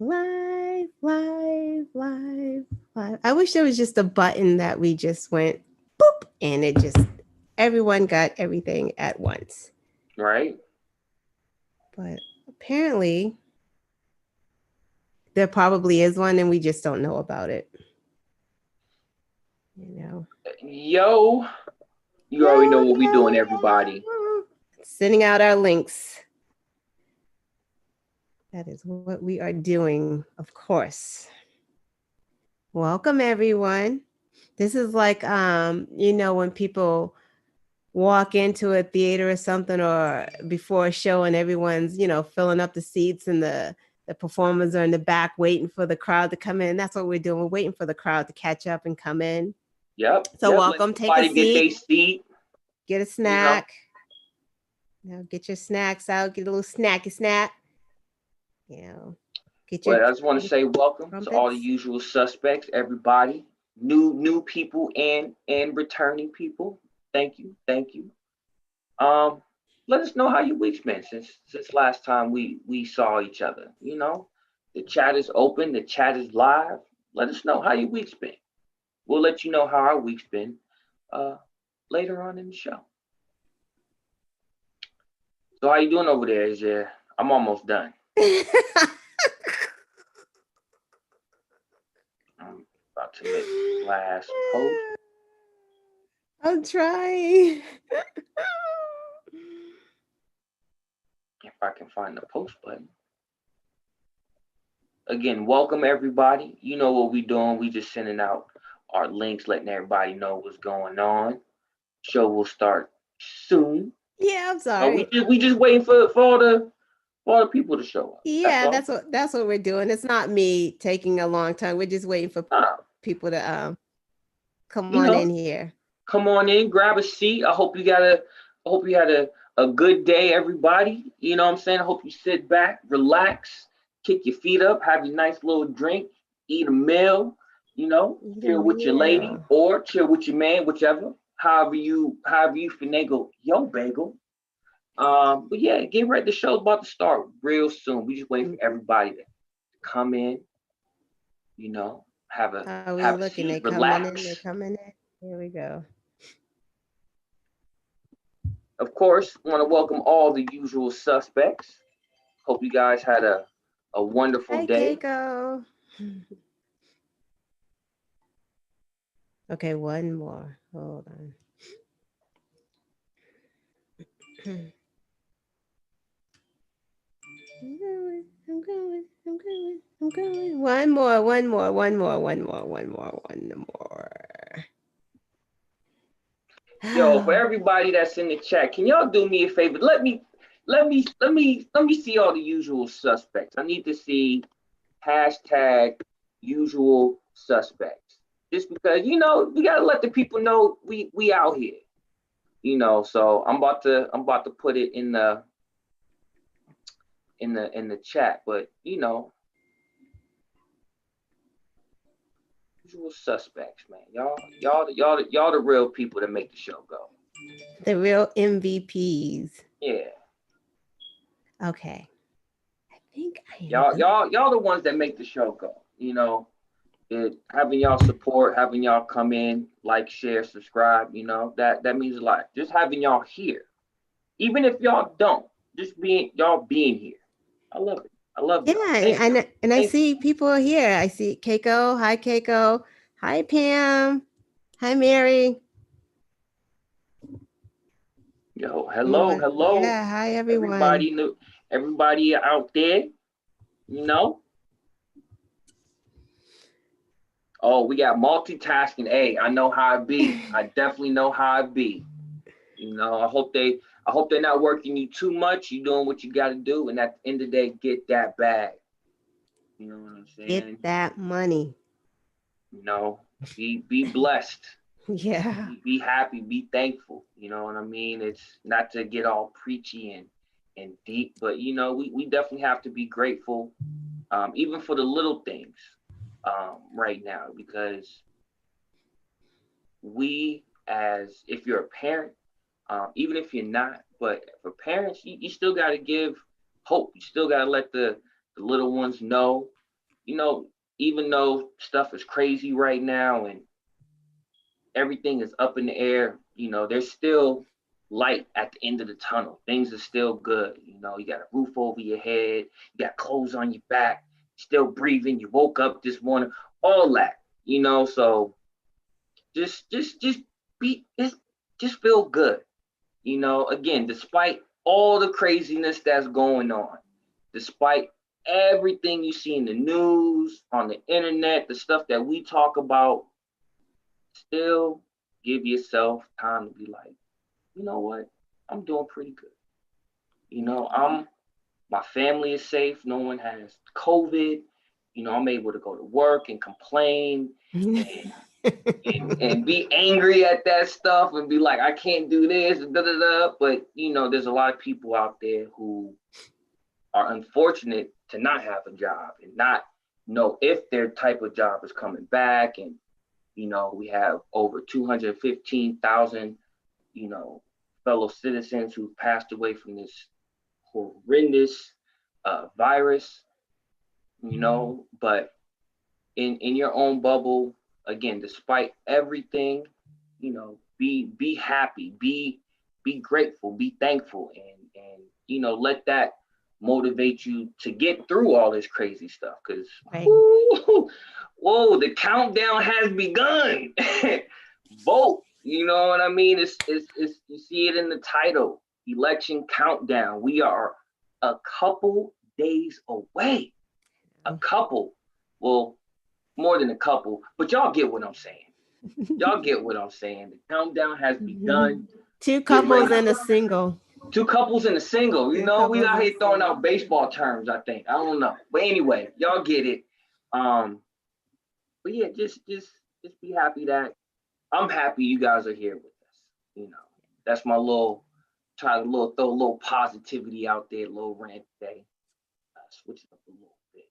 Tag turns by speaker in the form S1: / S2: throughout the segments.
S1: Live, live, live, live. I wish there was just a button that we just went boop and it just everyone got everything at once.
S2: Right?
S1: But apparently there probably is one and we just don't know about it. You know.
S2: Yo, you already know
S1: Yo,
S2: what we
S1: yo,
S2: doing, everybody.
S1: yo. Sending out our links. That is what we are doing, of course. Welcome everyone. This is like when people walk into a theater or something or before a show and everyone's, filling up the seats and the performers are in the back waiting for the crowd to come in. That's what we're doing. We're waiting for the crowd to catch up and come in.
S2: Yep,
S1: So
S2: yep. Let
S1: welcome, take a
S2: everybody get
S1: seat,
S2: their seat.
S1: get a
S2: You know.
S1: snack. Get your snacks out, get a little snacky snack. You know, get your
S2: But I just want to say welcome to all the
S1: crumpets.
S2: usual suspects, everybody, new people and returning people. Thank you, thank you. Um, Let us know how your week's been since last time we saw each other. The chat is open, the chat is live. Let us know how your week's been. We'll let you know how our week's been uh, later on in the show. So how you doing over there? I'm almost done. I'm about to make this last post.
S1: I'm trying.
S2: If I can find the post button. Again, welcome everybody. You know what we doing. We just sending out our links, letting everybody know what's going on. Show will start soon.
S1: Yeah, I'm
S2: No, we
S1: sorry.
S2: just we just waiting for all the people to show up. That's
S1: Yeah,
S2: all.
S1: that's what we're doing. It's not me taking a long time. We're just waiting for
S2: Uh,
S1: people to come
S2: you
S1: on
S2: know,
S1: in here.
S2: come on in, grab a seat. I hope you had a good day, everybody. You know what I'm saying? I hope you sit back, relax, kick your feet up, have your nice little drink, eat a meal,
S1: Eat a
S2: chill with your lady
S1: meal.
S2: or chill with your man, whichever. However you finagle your bagel. But yeah, get ready. The show's about to start real soon. We just waiting for everybody to come in, have a
S1: Are we
S2: have a
S1: looking? They
S2: seat,
S1: coming in. They
S2: relax.
S1: coming in. Here we go.
S2: Of course, want to welcome all the usual suspects. Hope you guys had a wonderful
S1: Hi,
S2: day.
S1: Keiko. Okay, one more. Hold on. I'm going. I'm going. I'm going. I'm going. One more. One more. One more. One more. One more. One more.
S2: Yo, for everybody that's in the chat, can y'all do me a favor? Let me see all the usual suspects. I need to see hashtag usual suspects. Just because we gotta let the people know we out here. So I'm about to put it in the chat, but usual suspects, man. Y'all the real people that make the show go.
S1: The real MVPs.
S2: Yeah.
S1: Okay. I think I am
S2: Y'all,
S1: good.
S2: y'all, y'all the ones that make the show go. Having y'all support, having y'all come in, like, share, subscribe. That means a lot. Just having y'all here, even if y'all don't, just being here. I love it. I love
S1: Yeah,
S2: y'all. Thank you.
S1: and I
S2: Thank you.
S1: see people here. I see Keiko. Hi, Keiko. Hi, Pam. Hi, Mary.
S2: Yo,
S1: Come
S2: hello,
S1: on.
S2: hello,
S1: Yeah, hi, everyone.
S2: everybody. Everybody out there. You know. Oh, we got multitasking. Hey, I know how it be. I definitely know how it be. I hope they're not working you too much. You doing what you got to do, and at the end of the day, get that bag. You know what I'm
S1: Get
S2: saying?
S1: that money.
S2: You know, be blessed,
S1: Yeah.
S2: be happy, be thankful. You know what I mean? It's not to get all preachy and deep, but we definitely have to be grateful, even for the little things, right now, because we, as if you're a parent, even if you're not, but for parents, you still got to give hope. You still got to let the little ones know. you know, even though stuff is crazy right now and everything is up in the air, you know, there's still light at the end of the tunnel. Things are still good. You know, you got a roof over your head, you got clothes on your back, still breathing. You woke up this morning, all that, you know. So just be, just feel good. You know, again, despite all the craziness that's going on, despite everything you see in the news, on the internet, the stuff that we talk about, still give yourself time to be like, you know what? I'm doing pretty good. You know, my family is safe. No one has COVID. You know, I'm able to go to work and complain and and be angry at that stuff and be like, I can't do this, da da da. But you know, there's a lot of people out there who are unfortunate to not have a job and not know if their type of job is coming back. And you know, we have over 215,000, you know, fellow citizens who passed away from this horrendous virus. You know, but in your own bubble, again, despite everything, you know, be happy, be grateful, be thankful, and you know, let that motivate you to get through all this crazy stuff. Because
S1: Right.
S2: whoa, the countdown has begun. Vote. You know what I mean? It's you see it in the title, election countdown. We are a couple days away. A couple. Well, more than a couple, but y'all get what I'm saying. Y'all get what I'm saying. The countdown has begun.
S1: Two couples and a single.
S2: Two couples and a single. You
S1: Two
S2: know, we
S1: couples
S2: out
S1: and
S2: here throwing
S1: single.
S2: out baseball terms, I think. I don't know. But anyway, y'all get it. But yeah, just be happy that I'm happy you guys are here with us. You know, that's my little throw a little positivity out there, a little rant today. Switch it up a little bit.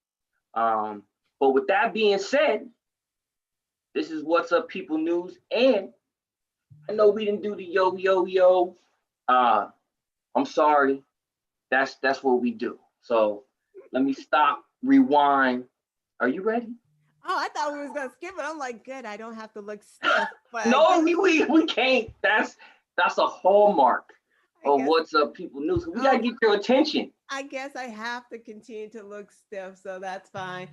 S2: But with that being said, this is What's Up People News. And I know we didn't do the yo. I'm sorry. That's what we do. So let me stop, rewind. Are you ready?
S1: Oh, I thought we was gonna skip it. I'm like, good. I don't have to look stiff. But
S2: No, we can't. That's a hallmark of What's Up People News. We gotta get your attention.
S1: I guess I have to continue to look stiff, so that's fine.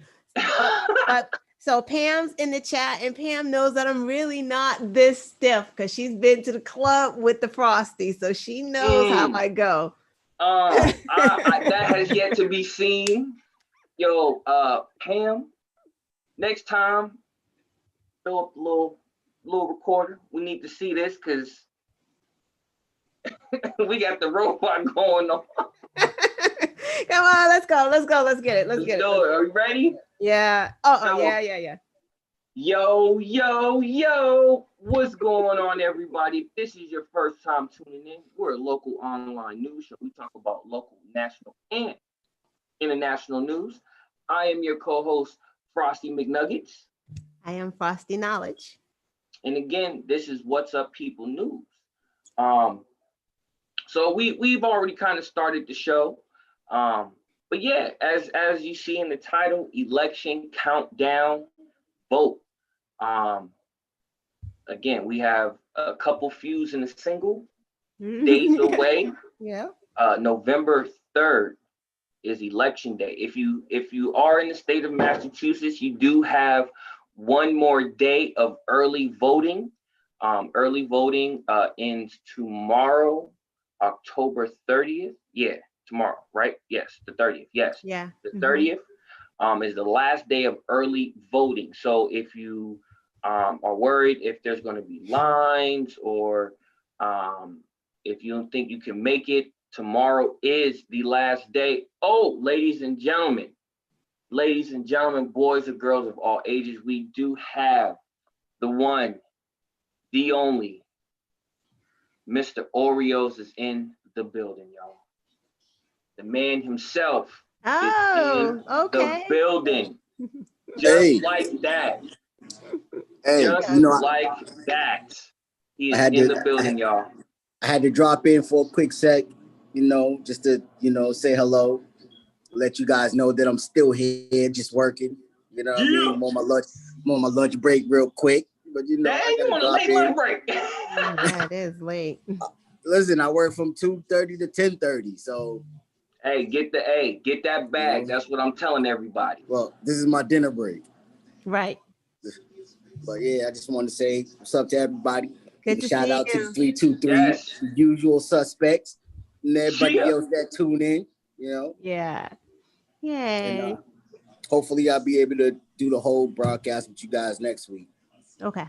S1: But so Pam's in the chat, and Pam knows that I'm really not this stiff because she's been to the club with the Frosty, so she knows how I go.
S2: That has yet to be seen. Yo, Pam, next time, throw up a little recorder. We need to see this because we got the robot going on.
S1: Come on, let's go. Let's get it. Let's get it.
S2: Are you ready?
S1: Yeah. Yeah.
S2: Yo. What's going on, everybody? If this is your first time tuning in, we're a local online news show. We talk about local, national, and international news. I am your co-host, Frosty McNuggets.
S1: I am Frosty Knowledge.
S2: And again, this is What's Up People News. So we've already kind of started the show. But yeah, as you see in the title, election countdown, vote. Again, we have a couple fews in a single, days away.
S1: Yeah.
S2: November 3rd is election day. If you are in the state of Massachusetts, you do have one more day of early voting. Early voting ends tomorrow, October 30th. Yeah, tomorrow, right? Yes, the 30th. Yes.
S1: Yeah.
S2: The 30th is the last day of early voting. So if you are worried if there's going to be lines or if you don't think you can make it, tomorrow is the last day. Oh, ladies and gentlemen, boys and girls of all ages, we do have the one, the only, Mr. Oreos is in the building, y'all. The man himself is in the building. Just like that. Just like that. He is in the building, y'all.
S3: I had to drop in for a quick sec, just to, say hello, let you guys know that I'm still here, just working. You know what I mean? I'm on my lunch break real quick. But you know,
S2: Dang,
S3: I
S2: you
S3: gotta
S2: on a
S3: drop
S2: late
S3: in.
S2: lunch break.
S1: Yeah, it is late.
S3: Listen, I work from 2:30 to 10:30. So
S2: Hey, get that bag.
S3: You know?
S2: That's what I'm telling everybody.
S3: well, this is my dinner break.
S1: Right.
S3: But yeah, I just want to say what's up to everybody.
S1: Good
S3: Give
S1: to
S3: a shout
S1: see
S3: out to
S1: you.
S3: the 323,
S2: Yes.
S3: the usual suspects, and everybody
S2: Yeah.
S3: else that tune in, you know.
S1: Yeah.
S3: And
S1: Yay.
S3: hopefully I'll be able to do the whole broadcast with you guys next week.
S1: Okay.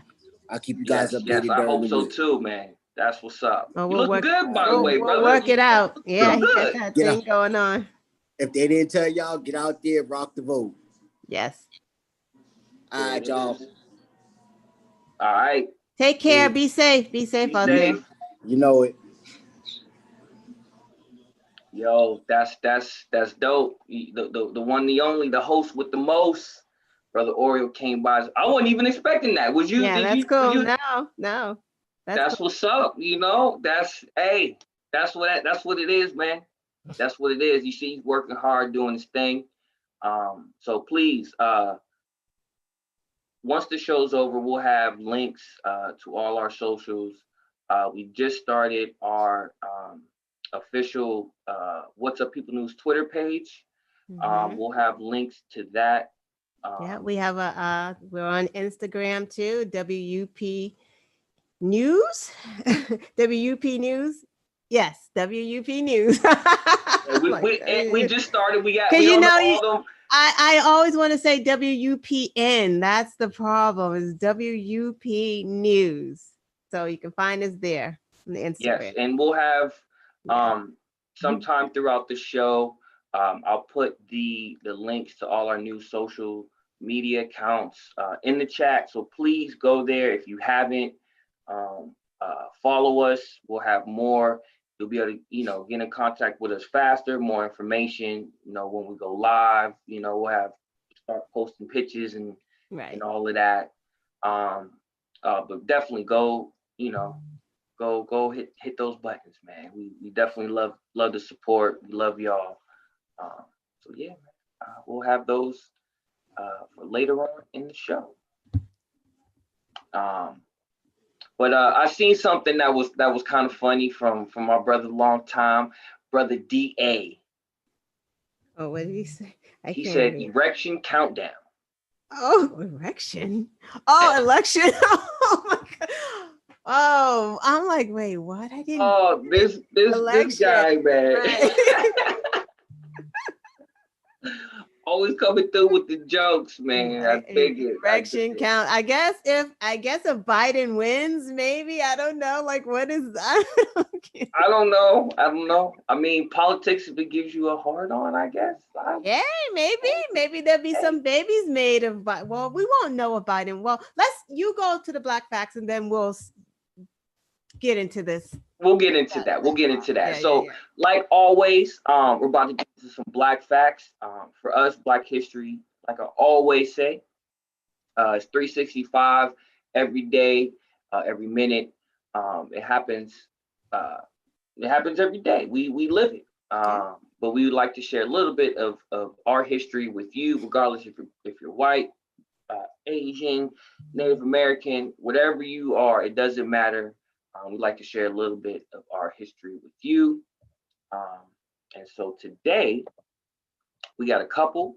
S3: I'll keep you guys
S2: Yes.
S3: updated
S2: I
S3: during
S2: hope
S3: the
S2: so
S3: week.
S2: too, man. That's what's up.
S1: Well,
S2: You look good, by the way,
S1: we'll
S2: brother.
S1: work it out.
S2: You
S1: Yeah,
S2: look
S1: he got
S2: good.
S1: that
S3: Get
S1: thing
S3: out.
S1: going on.
S3: If they didn't tell y'all, get out there, rock the vote.
S1: Yes.
S3: All right, y'all.
S2: All right.
S1: Take care.
S3: Yeah.
S1: Be safe. Be safe
S2: Be
S1: out
S2: safe.
S1: there.
S3: You know it.
S2: Yo, that's dope. The one, the only, the host with the most. Brother Oriole came by. I wasn't even expecting that. Was you?
S1: Yeah,
S2: Did
S1: that's
S2: you?
S1: cool.
S2: You?
S1: No.
S2: That's
S1: Cool.
S2: what's up. You know. That's what it is, man. That's what it is. You see, he's working hard doing his thing. So please, once the show's over, we'll have links to all our socials. We just started our official What's Up People News Twitter page. We'll have links to that.
S1: Yeah, we have we're on Instagram too, WUP News. WUP News. Yes, WUP News.
S2: We just started. We
S1: Because
S2: don't know all them.
S1: I always want to say WUPN. That's the problem, is WUP News. So you can find us there on the Instagram.
S2: Yes, and we'll have sometime throughout the show. I'll put the links to all our new social media accounts in the chat. So please go there if you haven't. Follow us. We'll have more. You'll be able to, get in contact with us faster, more information, when we go live, we'll start posting pictures and all of that. But definitely go hit those buttons, man. We definitely love the support. We love y'all. So yeah, we'll have those for later on in the show. But I seen something that was kind of funny from our brother, long time brother DA.
S1: Oh, what did he say?
S2: He said erection countdown.
S1: Oh, erection. Oh, election. Oh my God. Oh, I'm like, wait, what? I didn't.
S2: Oh, this guy, man. Right. Always coming through with the jokes, man. I figured.
S1: Erection count. I guess if Biden wins, maybe, I don't know. Like, what is that?
S2: I don't know. I mean, politics, if it gives you a hard on, I guess.
S1: Yeah, maybe there'll be some babies made of Biden. Well, we won't know of Biden. Well, you go to the Blackfacts and then we'll get into this.
S2: We'll get into that. So, like always, we're about to get into some Black facts. For us, Black history, like I always say, it's 365 every day, every minute. It happens every day. We live it. But we would like to share a little bit of our history with you, regardless if you're white, Asian, Native American, whatever you are, it doesn't matter. We'd like to share a little bit of our history with you. And so today, we got a couple.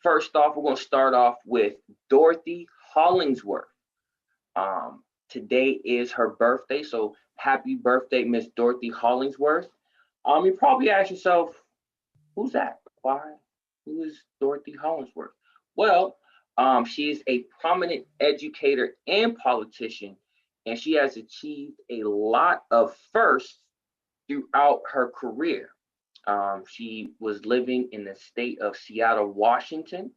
S2: First off, we're going to start off with Dorothy Hollingsworth. Today is her birthday, so happy birthday, Miss Dorothy Hollingsworth. You probably ask yourself, who's that? Why? Who is Dorothy Hollingsworth? Well, she is a prominent educator and politician, and she has achieved a lot of firsts throughout her career. She was living in the state of Seattle, Washington.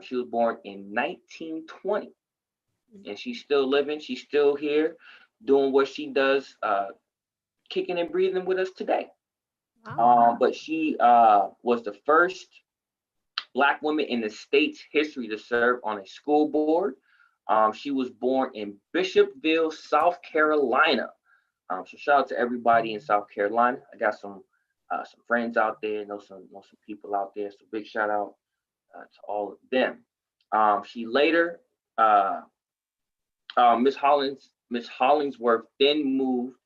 S2: She was born in 1920, and she's still living. She's still here doing what she does, kicking and breathing with us today. But she was the first Black woman in the state's history to serve on a school board. She was born in Bishopville, South Carolina. So shout out to everybody in South Carolina. I got some friends out there, know some people out there. So big shout out to all of them. She later, Miss Hollingsworth then moved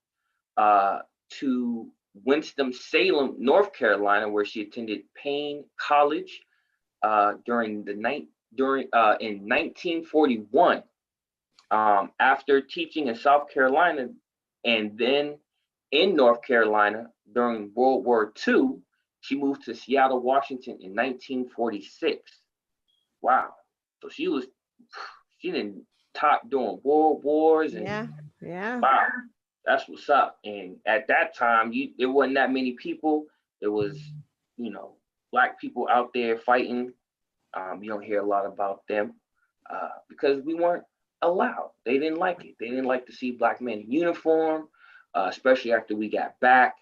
S2: to Winston-Salem, North Carolina, where she attended Payne College in 1941. After teaching in South Carolina and then in North Carolina during World War II, she moved to Seattle, Washington in 1946. Wow. So she didn't top during world wars and
S1: yeah.
S2: wow, that's what's up. And at that time, there wasn't that many people. There was, Black people out there fighting. You don't hear a lot about them because we weren't allowed. They didn't like it. They didn't like to see Black men in uniform, especially after we got back.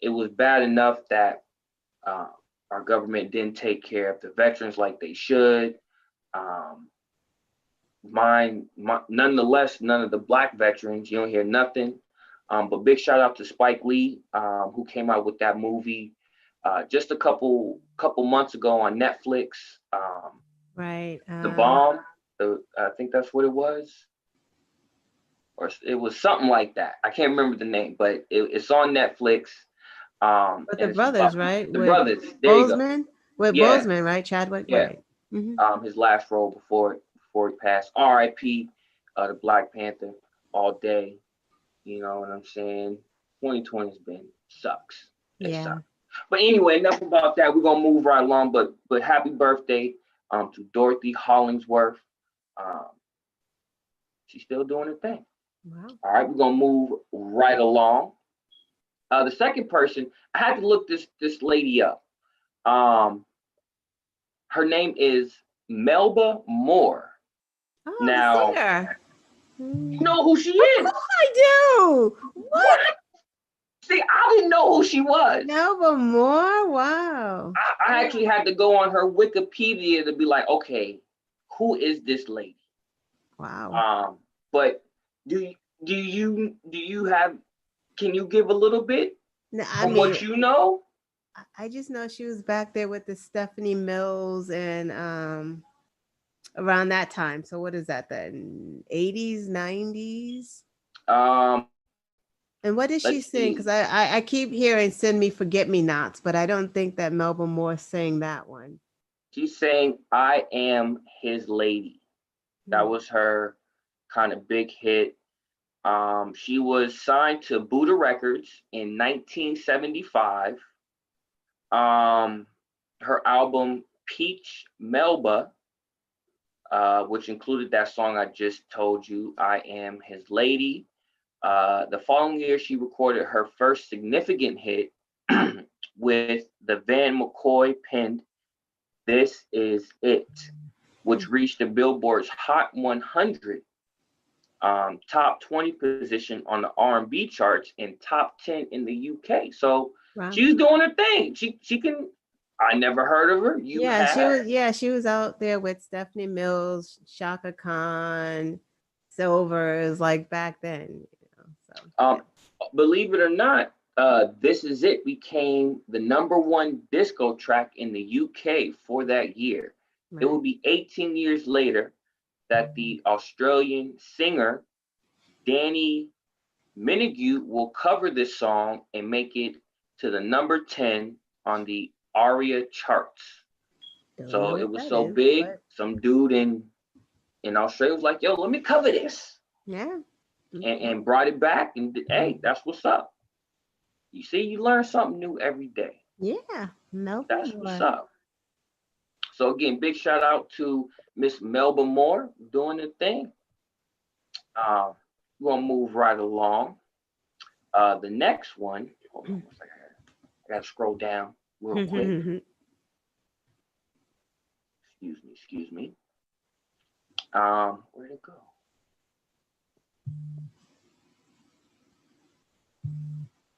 S2: It was bad enough that our government didn't take care of the veterans like they should. Nonetheless, none of the Black veterans, you don't hear nothing. But big shout out to Spike Lee, who came out with that movie just a couple months ago on Netflix.
S1: Right.
S2: The Bomb, I think that's what it was. Or it was something like that. I can't remember the name, but it's on Netflix.
S1: But the brothers, right?
S2: The brothers. There you go.
S1: With Boseman, right? Chadwick,
S2: yeah.
S1: Right. Mm-hmm.
S2: His last role before he passed. R.I.P. The Black Panther all day. You know what I'm saying? 2020's sucks. It sucks. But anyway, enough about that. We're gonna move right along. But happy birthday to Dorothy Hollingsworth. She's still doing her thing.
S1: Wow.
S2: All right, we're gonna move right along. The second person, I had to look this lady up. Her name is Melba Moore.
S1: Oh,
S2: now,
S1: singer.
S2: You know who she is?
S1: Of course I do. What?
S2: See, I didn't know who she was.
S1: Melba Moore? Wow.
S2: I actually had to go on her Wikipedia to be like, okay, who is this lady?
S1: Wow.
S2: But do you have? Can you give a little bit from what you know?
S1: I just know she was back there with the Stephanie Mills and around that time. So what is that then? 80s, 90s? And what did she sing? Because I keep hearing "Send Me Forget Me Nots," but I don't think that Melba Moore sang that one.
S2: She sang "I Am His Lady." That was her kind of big hit. She was signed to Buddha Records in 1975. Her album Peach Melba, which included that song I just told you, "I Am His Lady." The following year, she recorded her first significant hit with the Van McCoy penned "This Is It," which reached the Billboard's Hot 100 top 20 position on the R&B charts and top 10 in the UK. So she's doing her thing. She can. I never heard of her.
S1: She was out there with Stephanie Mills, Shaka Khan, Silvers, like back then.
S2: Believe it or not, "This Is It" became the #1 disco track in the UK for that year. Right. It will be 18 years later that the Australian singer Danny Minogue will cover this song and make it to the number 10 on the ARIA charts. So it was so big, some dude in Australia was like, yo, let me cover this.
S1: Yeah.
S2: And brought it back, and hey, that's what's up. You see, you learn something new every day.
S1: Yeah.
S2: That's what's up. So again, big shout out to Miss Melba Moore doing the thing. We're gonna move right along. The next one, hold on one second. I gotta scroll down real quick. Excuse me. Where'd it go?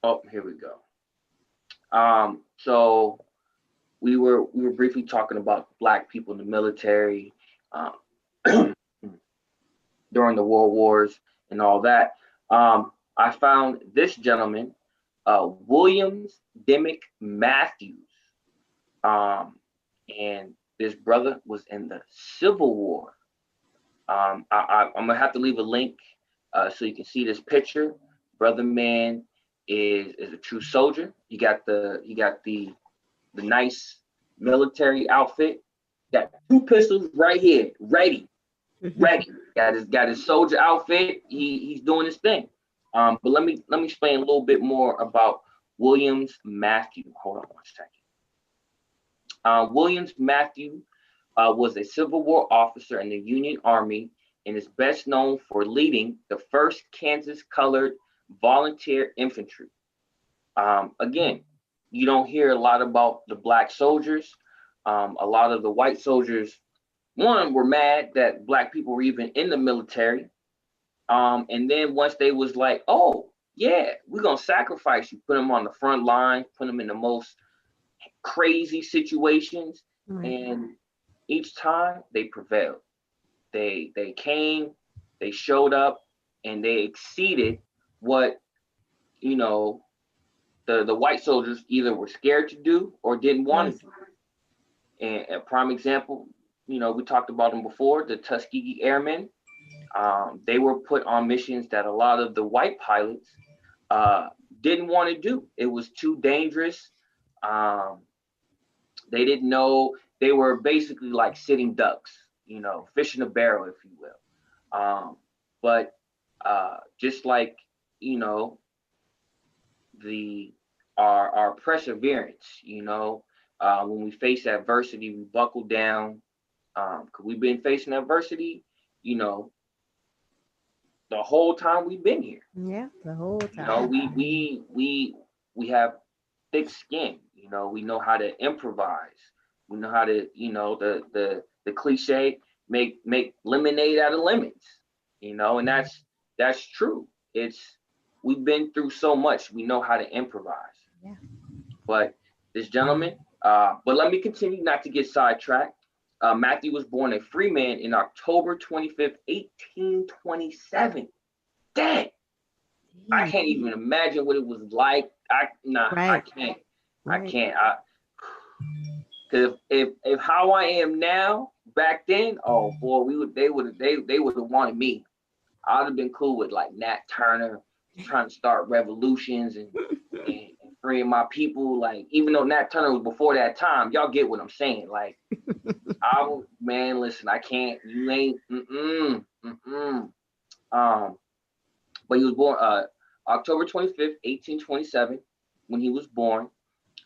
S2: Oh, here we go. So we were briefly talking about Black people in the military during the world wars and all that. I found this gentleman, Williams Dimmick Matthews, and This brother was in the Civil War. I'm gonna have to leave a link so you can see this picture. Brother man is a true soldier. He got the nice military outfit. Got 2 pistols right here, ready. Got his soldier outfit. He's doing his thing. But let me explain a little bit more about Williams Matthew. Hold on one second. Williams Matthew was a Civil War officer in the Union Army and is best known for leading the 1st Kansas Colored Volunteer Infantry. Again, you don't hear a lot about the Black soldiers. A lot of the white soldiers, one, were mad that Black people were even in the military. And then once they was like, oh, yeah, we're going to sacrifice you, put them on the front line, put them in the most crazy situations.
S1: Right.
S2: And each time they prevailed. They came, they showed up, and they exceeded what, you know, the white soldiers either were scared to do or didn't want to do. And a prime example, you know, we talked about them before, the Tuskegee Airmen. They were put on missions that a lot of the white pilots didn't want to do. It was too dangerous. They didn't know. They were basically like sitting ducks, you know, fish in a barrel, if you will. But just like, you know, our perseverance, you know, when we face adversity, we buckle down. Cause we've been facing adversity, you know, the whole time we've been here.
S1: Yeah, the whole time.
S2: You know, we have thick skin. You know, we know how to improvise. We know how to, you know, the cliche, make lemonade out of lemons. You know, and that's true. We've been through so much. We know how to improvise.
S1: Yeah.
S2: But this gentleman, but let me continue not to get sidetracked. Matthew was born a free man in October 25th, 1827. Dang. I can't even imagine what it was like. I can't.
S1: Right.
S2: I can't. Cause if how I am now back then, oh boy, they would have wanted me. I'd have been cool with like Nat Turner trying to start revolutions and freeing my people. Like, even though Nat Turner was before that time, y'all get what I'm saying. Like, listen, I can't. You ain't. But he was born October 25th, 1827, when he was born,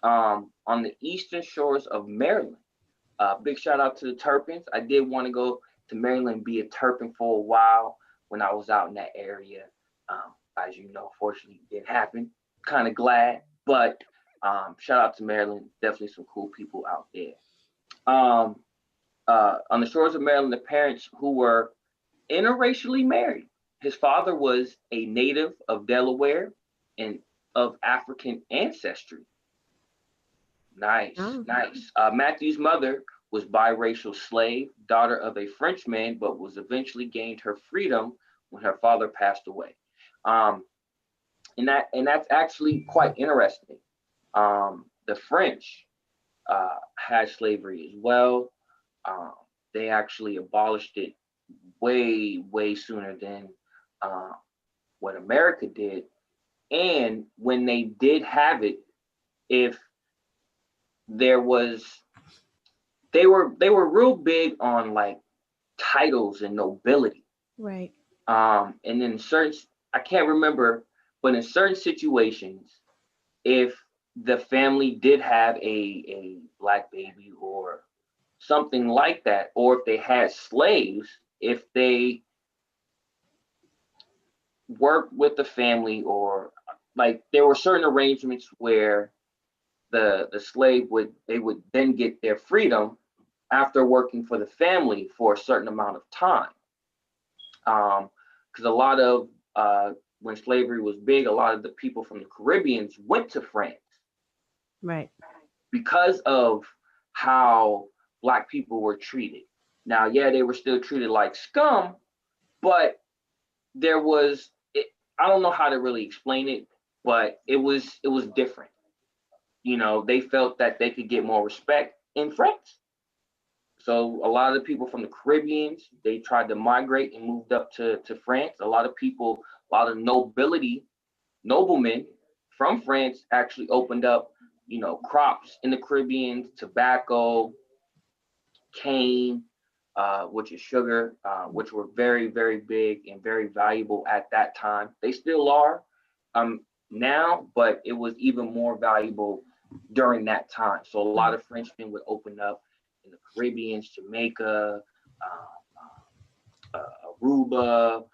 S2: on the eastern shores of Maryland. Big shout out to the Turpins. I did want to go to Maryland and be a Turpin for a while when I was out in that area. As you know, fortunately, it didn't happen. Kind of glad, but shout out to Maryland. Definitely some cool people out there. On the shores of Maryland, the parents who were interracially married. His father was a native of Delaware and of African ancestry. Nice. Matthew's mother was biracial slave, daughter of a Frenchman, but was eventually gained her freedom when her father passed away. And that's actually quite interesting. The French had slavery as well. They actually abolished it way sooner than what America did. And when they did have it, if there was, they were real big on like titles and nobility.
S1: Right.
S2: And in certain, I can't remember, but in certain situations, if the family did have a Black baby or something like that, or if they had slaves, if they worked with the family, or like there were certain arrangements where the slave would then get their freedom after working for the family for a certain amount of time. Because a lot of when slavery was big, a lot of the people from the Caribbean went to France.
S1: Right.
S2: Because of how Black people were treated. Now, yeah, they were still treated like scum, but there was, I don't know how to really explain it, but it was different. You know, they felt that they could get more respect in France. So a lot of the people from the Caribbean, they tried to migrate and moved up to France. A lot of people, a lot of noblemen from France actually opened up, crops in the Caribbean, tobacco, cane, which is sugar, which were very, very big and very valuable at that time. They still are now, but it was even more valuable during that time. So a lot of Frenchmen would open up in the Caribbean, Jamaica, Aruba,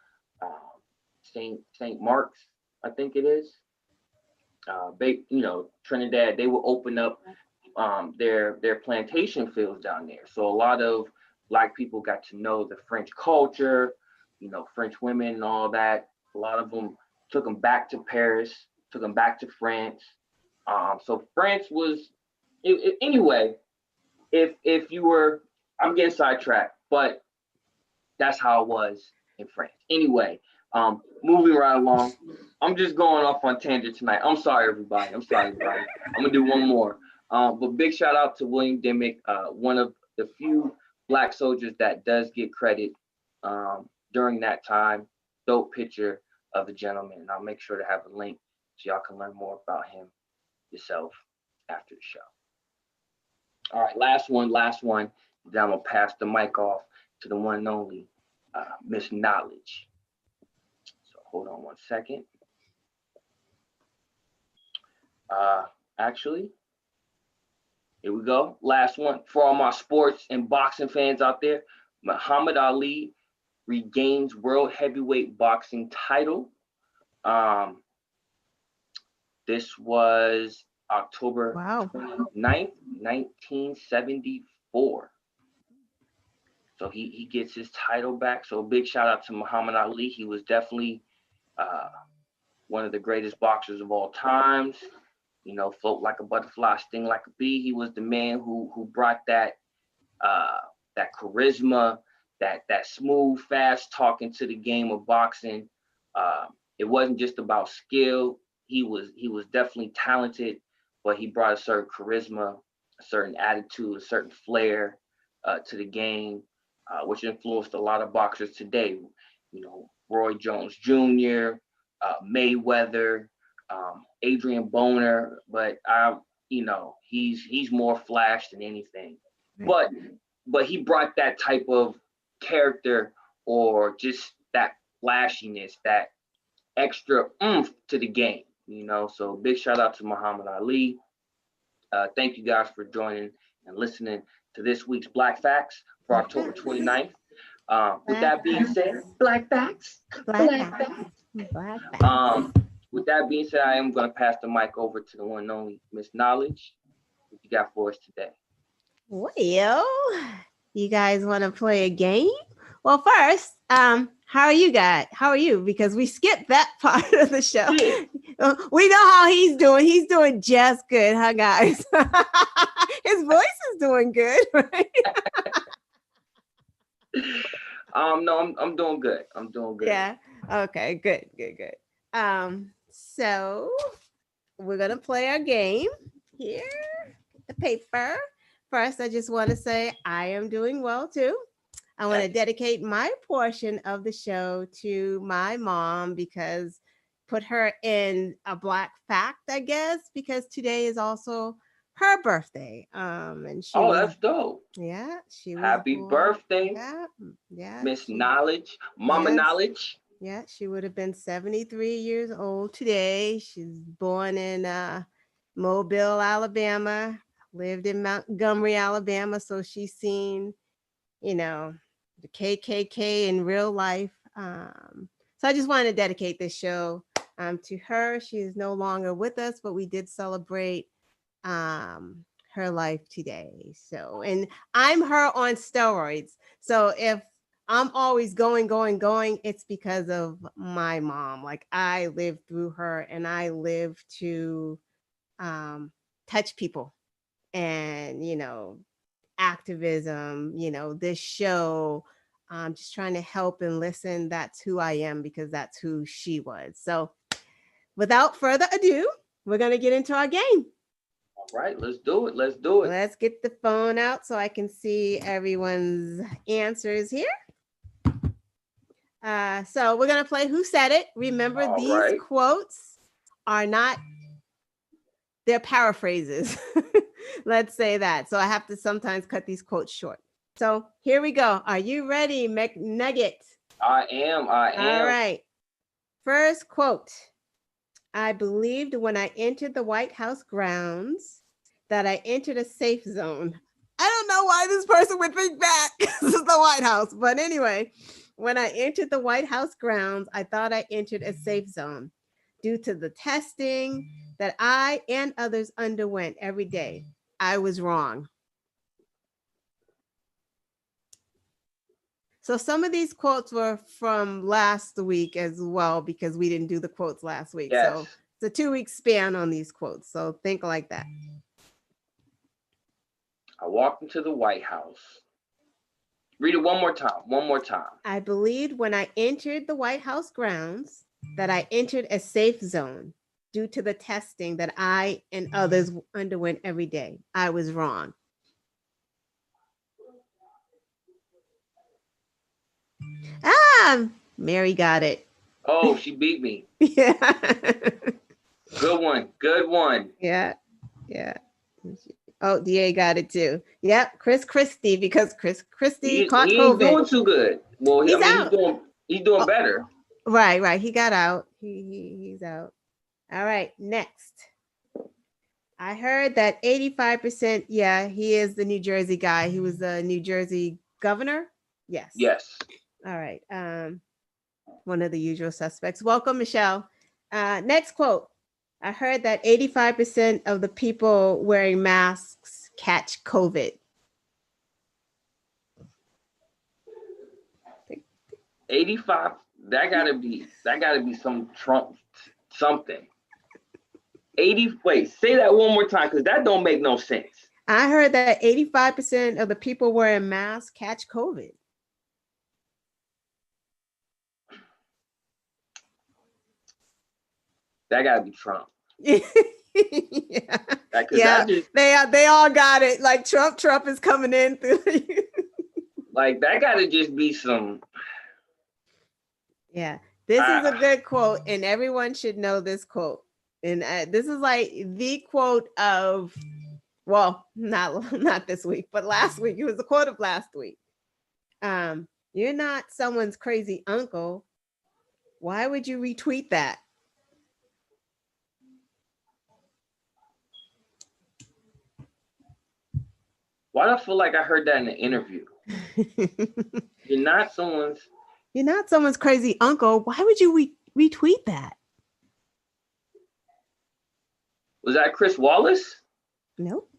S2: Saint Mark's, I think it is. Trinidad. They will open up their plantation fields down there. So a lot of Black people got to know the French culture, French women and all that. A lot of them took them back to Paris, took them back to France. So France was, anyway, if you were, I'm getting sidetracked, but that's how it was in France. Anyway, moving right along. I'm just going off on tangent tonight. I'm sorry, everybody. I'm gonna do one more. But big shout out to William Dimmick, one of the few Black soldiers that does get credit during that time. Dope picture of the gentleman. And I'll make sure to have a link so y'all can learn more about him yourself after the show. All right, last one. Then I'm gonna pass the mic off to the one and only Miss Knowledge. So hold on one second. Actually, here we go. Last one for all my sports and boxing fans out there. Muhammad Ali regains world heavyweight boxing title. This was October 29th, 1974. So he gets his title back. So big shout out to Muhammad Ali. He was definitely one of the greatest boxers of all times. Float like a butterfly, sting like a bee. He was the man who brought that charisma, that smooth, fast talking to the game of boxing. It wasn't just about skill. He was definitely talented, but he brought a certain charisma, a certain attitude, a certain flair to the game, which influenced a lot of boxers today. Roy Jones Jr., Mayweather, Adrian Boner, but he's more flash than anything. But he brought that type of character, or just that flashiness, that extra oomph to the game. So big shout out to Muhammad Ali. Thank you guys for joining and listening to this week's Black Facts for October 29th. With that being said, Black Facts. With that being said, I am going to pass the mic over to the one and only Miss Knowledge. What you got for us today?
S1: Well, you guys want to play a game? Well, first, how are you guys? How are you? Because we skipped that part of the show.
S2: Yeah.
S1: We know how he's doing. He's doing just good, huh, guys? His voice is doing good, right?
S2: No, I'm doing good.
S1: Yeah. Okay. Good. So we're gonna play our game here. The paper. First, I just want to say I am doing well too. I want to dedicate my portion of the show to my mom, because put her in a Black fact, I guess, because today is also her birthday. And she
S2: that's dope.
S1: Yeah, she was
S2: Happy
S1: born,
S2: birthday.
S1: Yeah.
S2: Miss Knowledge, Mama Knowledge.
S1: Yeah, she would have been 73 years old today. She's born in Mobile, Alabama, lived in Montgomery, Alabama. So she's seen, the KKK in real life. So I just wanted to dedicate this show to her. She is no longer with us, but we did celebrate her life today. So, and I'm her on steroids. So if I'm always going, it's because of my mom. Like, I lived through her, and I live to touch people, and, activism, this show, just trying to help and listen. That's who I am, because that's who she was. So without further ado, we're going to get into our game.
S2: right, let's do it. Let's do it.
S1: Let's get the phone out so I can see everyone's answers here. So we're going to play Who Said It. Remember,
S2: All
S1: these
S2: right.
S1: quotes are not, they're paraphrases. Let's say that. So I have to sometimes cut these quotes short. So here we go. Are you ready, McNugget?
S2: I am.
S1: All right. First quote. I believed when I entered the White House grounds that I entered a safe zone. I don't know why this person would think that. This is the White House. But anyway, when I entered the White House grounds, I thought I entered a safe zone due to the testing that I and others underwent every day. I was wrong. So some of these quotes were from last week as well, because we didn't do the quotes last week.
S2: Yes.
S1: So it's a 2-week span on these quotes. So think like that.
S2: I walked into the White House. Read it one more time. One more time.
S1: I believed when I entered the White House grounds that I entered a safe zone due to the testing that I and others underwent every day. I was wrong. Mary got it.
S2: Oh, she beat me.
S1: Yeah.
S2: Good one. Good one.
S1: Yeah. Oh, DA got it too. Yep, Chris Christie, because Chris Christie caught
S2: he
S1: COVID.
S2: Ain't doing too good. Well,
S1: He's out.
S2: he's doing better.
S1: Right. He got out. He's out. All right, next. I heard that 85%, yeah, he is the New Jersey guy. He was the New Jersey governor. Yes.
S2: Yes.
S1: All right. One of the usual suspects. Welcome, Michelle. Next quote. I heard that 85% of the people wearing masks catch COVID.
S2: 85. That gotta be some Trump something. 80. Wait, say that one more time, because that don't make no sense.
S1: I heard that 85% of the people wearing masks catch COVID.
S2: That gotta be Trump.
S1: Yeah. They all got it. Like Trump is coming in through.
S2: Like that gotta just be some.
S1: Yeah, this is a good quote, and everyone should know this quote. And this is like the quote of, well, not this week, but last week. It was the quote of last week. You're not someone's crazy uncle. Why would you retweet that?
S2: Why do I feel like I heard that in an interview? You're not someone's
S1: crazy uncle. Why would you retweet that?
S2: Was that Chris Wallace?
S1: Nope.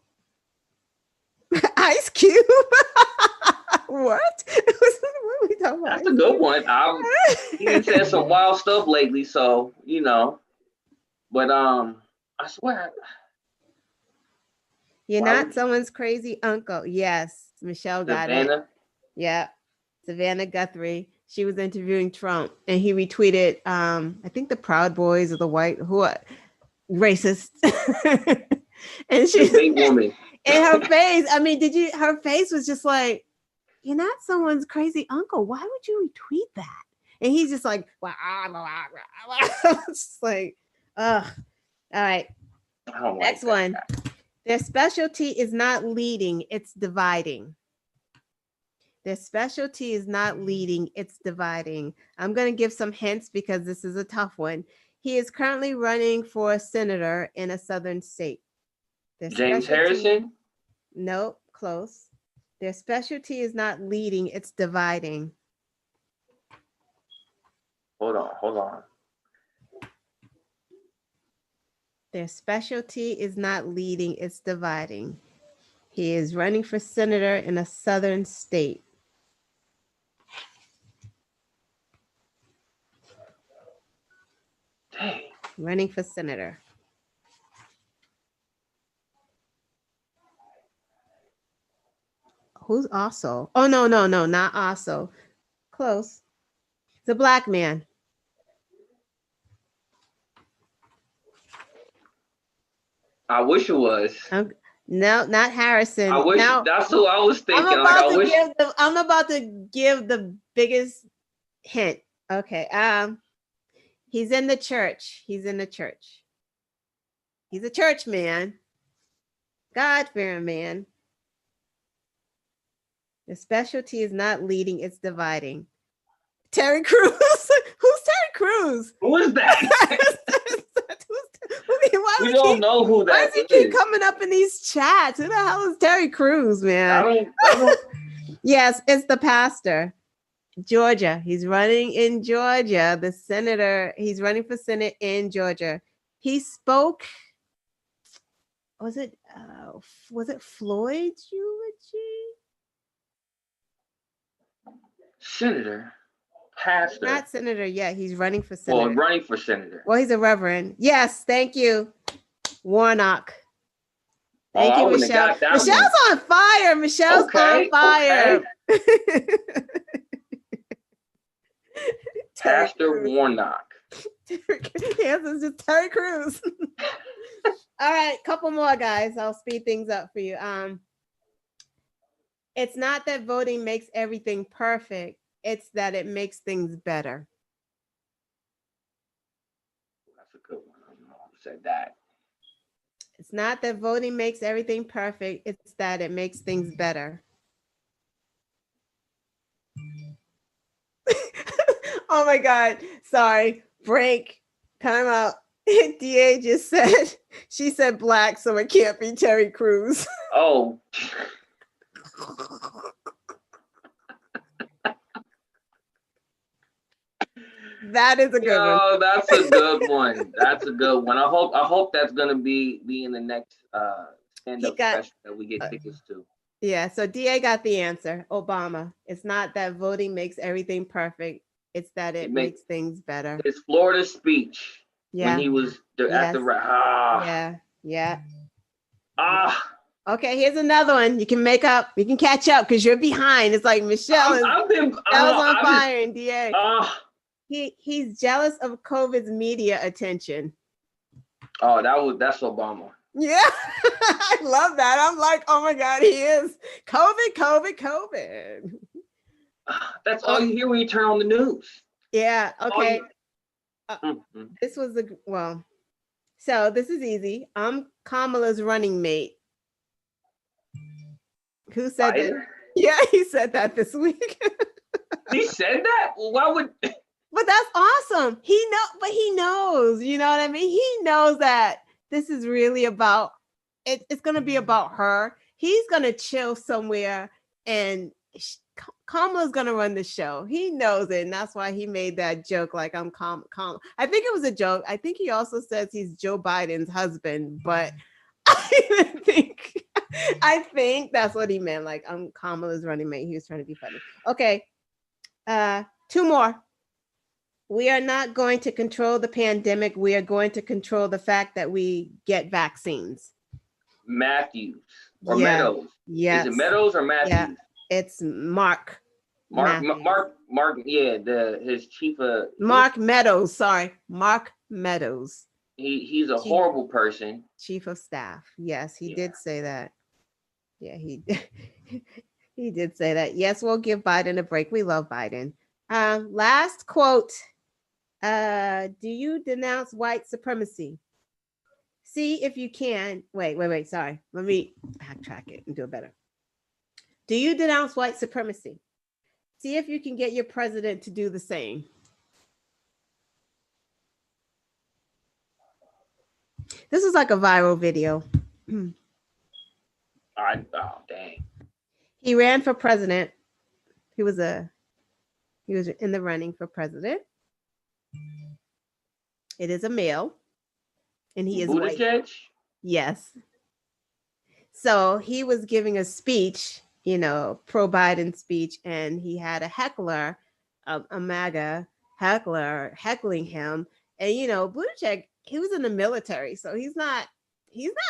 S1: Ice Cube. What? What are we talking about?
S2: That's a good one. He done said some wild stuff lately, so you know. But I swear.
S1: You're not someone's crazy uncle. Yes, Michelle got it. Yeah, Savannah Guthrie. She was interviewing Trump, and he retweeted. I think the Proud Boys or the white racist. And she's a big woman. And her face. I mean, her face was just like, you're not someone's crazy uncle. Why would you retweet that? And he's just like, it's just like, ugh. All right. Next one. Their specialty is not leading, it's dividing. Their specialty is not leading, it's dividing. I'm going to give some hints because this is a tough one. He is currently running for senator in a southern state.
S2: James Harrison?
S1: Nope, close. Their specialty is not leading, it's dividing.
S2: Hold on.
S1: Their specialty is not leading, it's dividing. He is running for senator in a southern state.
S2: Dang.
S1: Running for senator. Who's also? Oh, no, not also. Close. It's a black man.
S2: I wish it was.
S1: No, not Harrison.
S2: I wish
S1: Now,
S2: that's what I was thinking.
S1: I'm about to give the biggest hint. Okay. He's in the church. He's in the church. He's a church man. God-fearing man. The specialty is not leading, it's dividing. Terry Crews. Who's Terry Crews?
S2: Who is that? We don't know who that is.
S1: Why does he keep coming up in these chats? Who the hell is Terry Crews, man?
S2: I don't.
S1: Yes, it's the pastor. Georgia. He's running in Georgia. The senator. He's running for Senate in Georgia. He spoke. Was it Floyd's eulogy?
S2: Senator, pastor.
S1: Not senator yet. He's running for senator.
S2: Well, running for senator.
S1: Well, he's a reverend. Yes, thank you, Warnock. Thank you, Michelle. Michelle's on fire. Michelle's on fire. Okay.
S2: Pastor Warnock.
S1: Yes, it's just Terry Crews. All right, couple more, guys. I'll speed things up for you. It's not that voting makes everything perfect. It's that it makes things better.
S2: That's a good one. I don't know who said that.
S1: It's not that voting makes everything perfect. It's that it makes things better. Oh my God. Sorry. Break. Time out. DA just said, she said black, so it can't be Terry Crews.
S2: Oh.
S1: That is a good one.
S2: Oh, that's a good one. That's a good one. I hope that's gonna be in the next stand-up special that we get tickets to.
S1: Yeah, so DA got the answer. Obama. It's not that voting makes everything perfect. It's that it makes things better.
S2: It's Florida's speech.
S1: Yeah.
S2: When he was at the
S1: Yeah.
S2: Ah.
S1: Okay, here's another one. You can make up. You can catch up because you're behind. It's like Michelle is on fire and DA. He's jealous of COVID's media attention.
S2: Oh, that's Obama.
S1: Yeah, I love that. I'm like, oh my God, he is. COVID.
S2: That's all you hear when you turn on the news.
S1: Yeah, okay. This was so this is easy. I'm Kamala's running mate. Who said that? Yeah, he said that this week.
S2: He said that? Well, why would...
S1: But that's awesome. He knows, you know what I mean? He knows that this is really about, it's going to be about her. He's going to chill somewhere and Kamala's going to run the show. He knows it. And that's why he made that joke. Like, I'm Kamala. I think it was a joke. I think he also says he's Joe Biden's husband, but I think that's what he meant. Like, I'm Kamala's running mate. He was trying to be funny. Okay. 2 more. We are not going to control the pandemic. We are going to control the fact that we get vaccines.
S2: Matthews or Meadows.
S1: Yes.
S2: Is it Meadows or Matthews?
S1: Yeah. It's Mark.
S2: Mark. Yeah, his chief of
S1: Mark Meadows. Sorry, Mark Meadows.
S2: He's a horrible person.
S1: Chief of staff. Yes, he did say that. Yeah, he did say that. Yes, we'll give Biden a break. We love Biden. Last quote. Do you denounce white supremacy? See if you can. Wait. Sorry. Let me backtrack it and do it better. Do you denounce white supremacy? See if you can get your president to do the same. This is like a viral video.
S2: Oh, dang.
S1: He ran for president. He was in the running for president. It is a male, and he is white. Yes. So he was giving a speech, pro-Biden speech, and he had a heckler, a MAGA heckler, heckling him. And Buttigieg, he was in the military, so he's not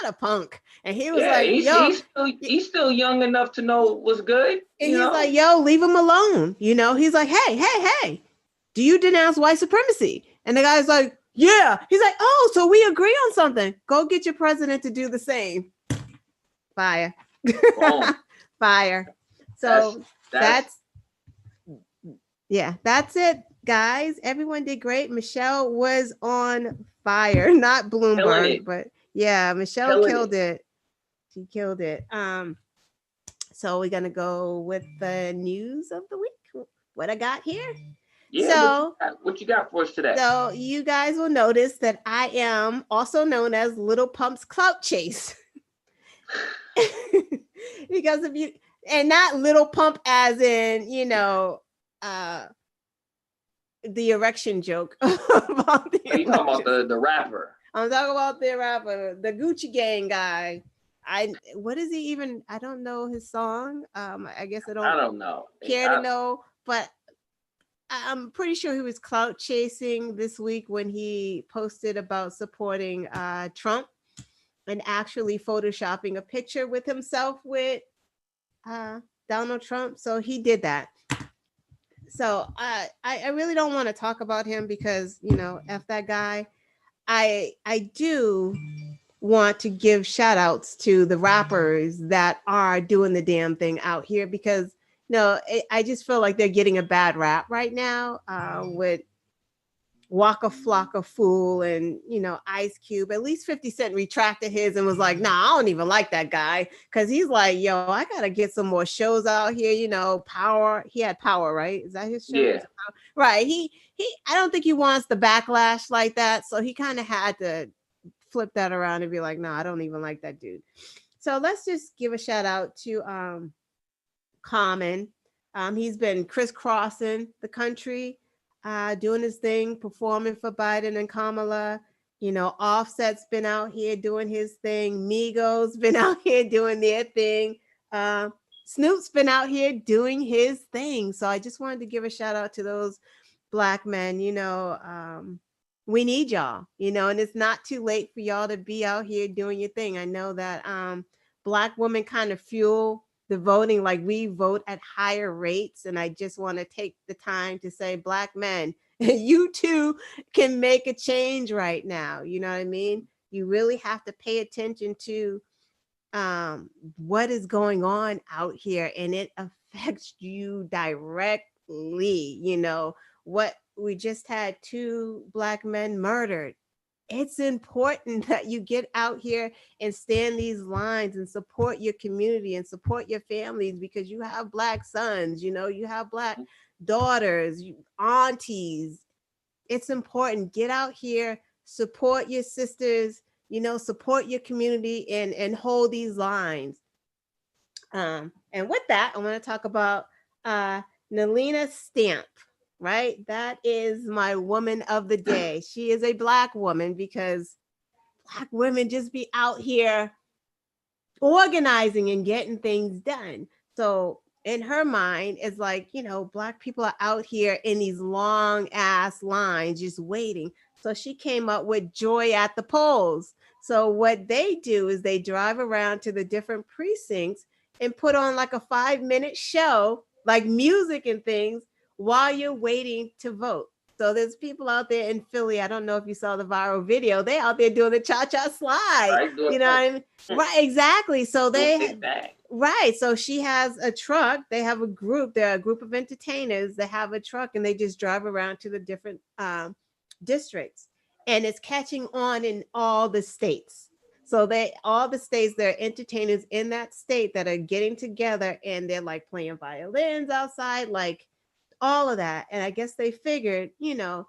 S1: a punk. And he was
S2: he's still young enough to know what's good.
S1: And he's like, yo, leave him alone. He's like, hey, do you denounce white supremacy? And the guy's like, Yeah. He's like, oh, so we agree on something. Go get your president to do the same. Fire. Fire. So that's it, guys. Everyone did great. Michelle was on fire. Not Bloomberg, but yeah, Michelle killed it. She killed it. So we're gonna go with the news of the week. What I got here.
S2: Yeah, so what you got for us today?
S1: So you guys will notice that I am also known as Little Pump's Clout Chase. Because if you, and not Little Pump as in, you know, the erection joke.
S2: About you talking about the rapper?
S1: I'm talking about the rapper, the Gucci Gang guy. What is he even? I don't know his song. I guess I don't
S2: know.
S1: Care to know, but I'm pretty sure he was clout chasing this week when he posted about supporting Trump and actually photoshopping a picture with himself with Donald Trump. So he did that. So I really don't want to talk about him because, you know, F that guy. I do want to give shout outs to the rappers that are doing the damn thing out here because I just feel like they're getting a bad rap right now with Waka Flocka Fool and, you know, Ice Cube. At least 50 Cent retracted his and was like, nah, I don't even like that guy. Because he's like, yo, I got to get some more shows out here. You know, Power. He had Power, right? Is that his show?
S2: Yeah.
S1: Right. I don't think he wants the backlash like that. So he kind of had to flip that around and be like, nah, I don't even like that dude. So let's just give a shout out to Common. He's been crisscrossing the country, doing his thing, performing for Biden and Kamala. You know, Offset's been out here doing his thing. Migos been out here doing their thing. Snoop's been out here doing his thing. So I just wanted to give a shout out to those Black men. You know, we need y'all, you know, and it's not too late for y'all to be out here doing your thing. I know that Black women kind of fuel the voting, like we vote at higher rates. And I just want to take the time to say, Black men, you too can make a change right now. You know what I mean? You really have to pay attention to what is going on out here, and it affects you directly. You know, what we just had 2 Black men murdered. It's important that you get out here and stand these lines and support your community and support your families because you have Black sons, you know, you have Black daughters, aunties. It's important. Get out here, support your sisters, you know, support your community and hold these lines. And with that, I want to talk about Nalina Stamp. Right? That is my woman of the day. She is a Black woman because Black women just be out here organizing and getting things done. So in her mind, it's like, you know, Black people are out here in these long ass lines just waiting. So she came up with Joy at the Polls. So what they do is they drive around to the different precincts and put on like a 5-minute show, like music and things, while you're waiting to vote. So there's people out there in Philly. I don't know if you saw the viral video. They out there doing the cha-cha slide. Right, you know what I mean? Right, exactly. So right. So she has a truck. They have a group. They're a group of entertainers. They have a truck and they just drive around to the different districts. And it's catching on in all the states. So all the states, there are entertainers in that state that are getting together and they're like playing violins outside, like all of that. And I guess they figured, you know,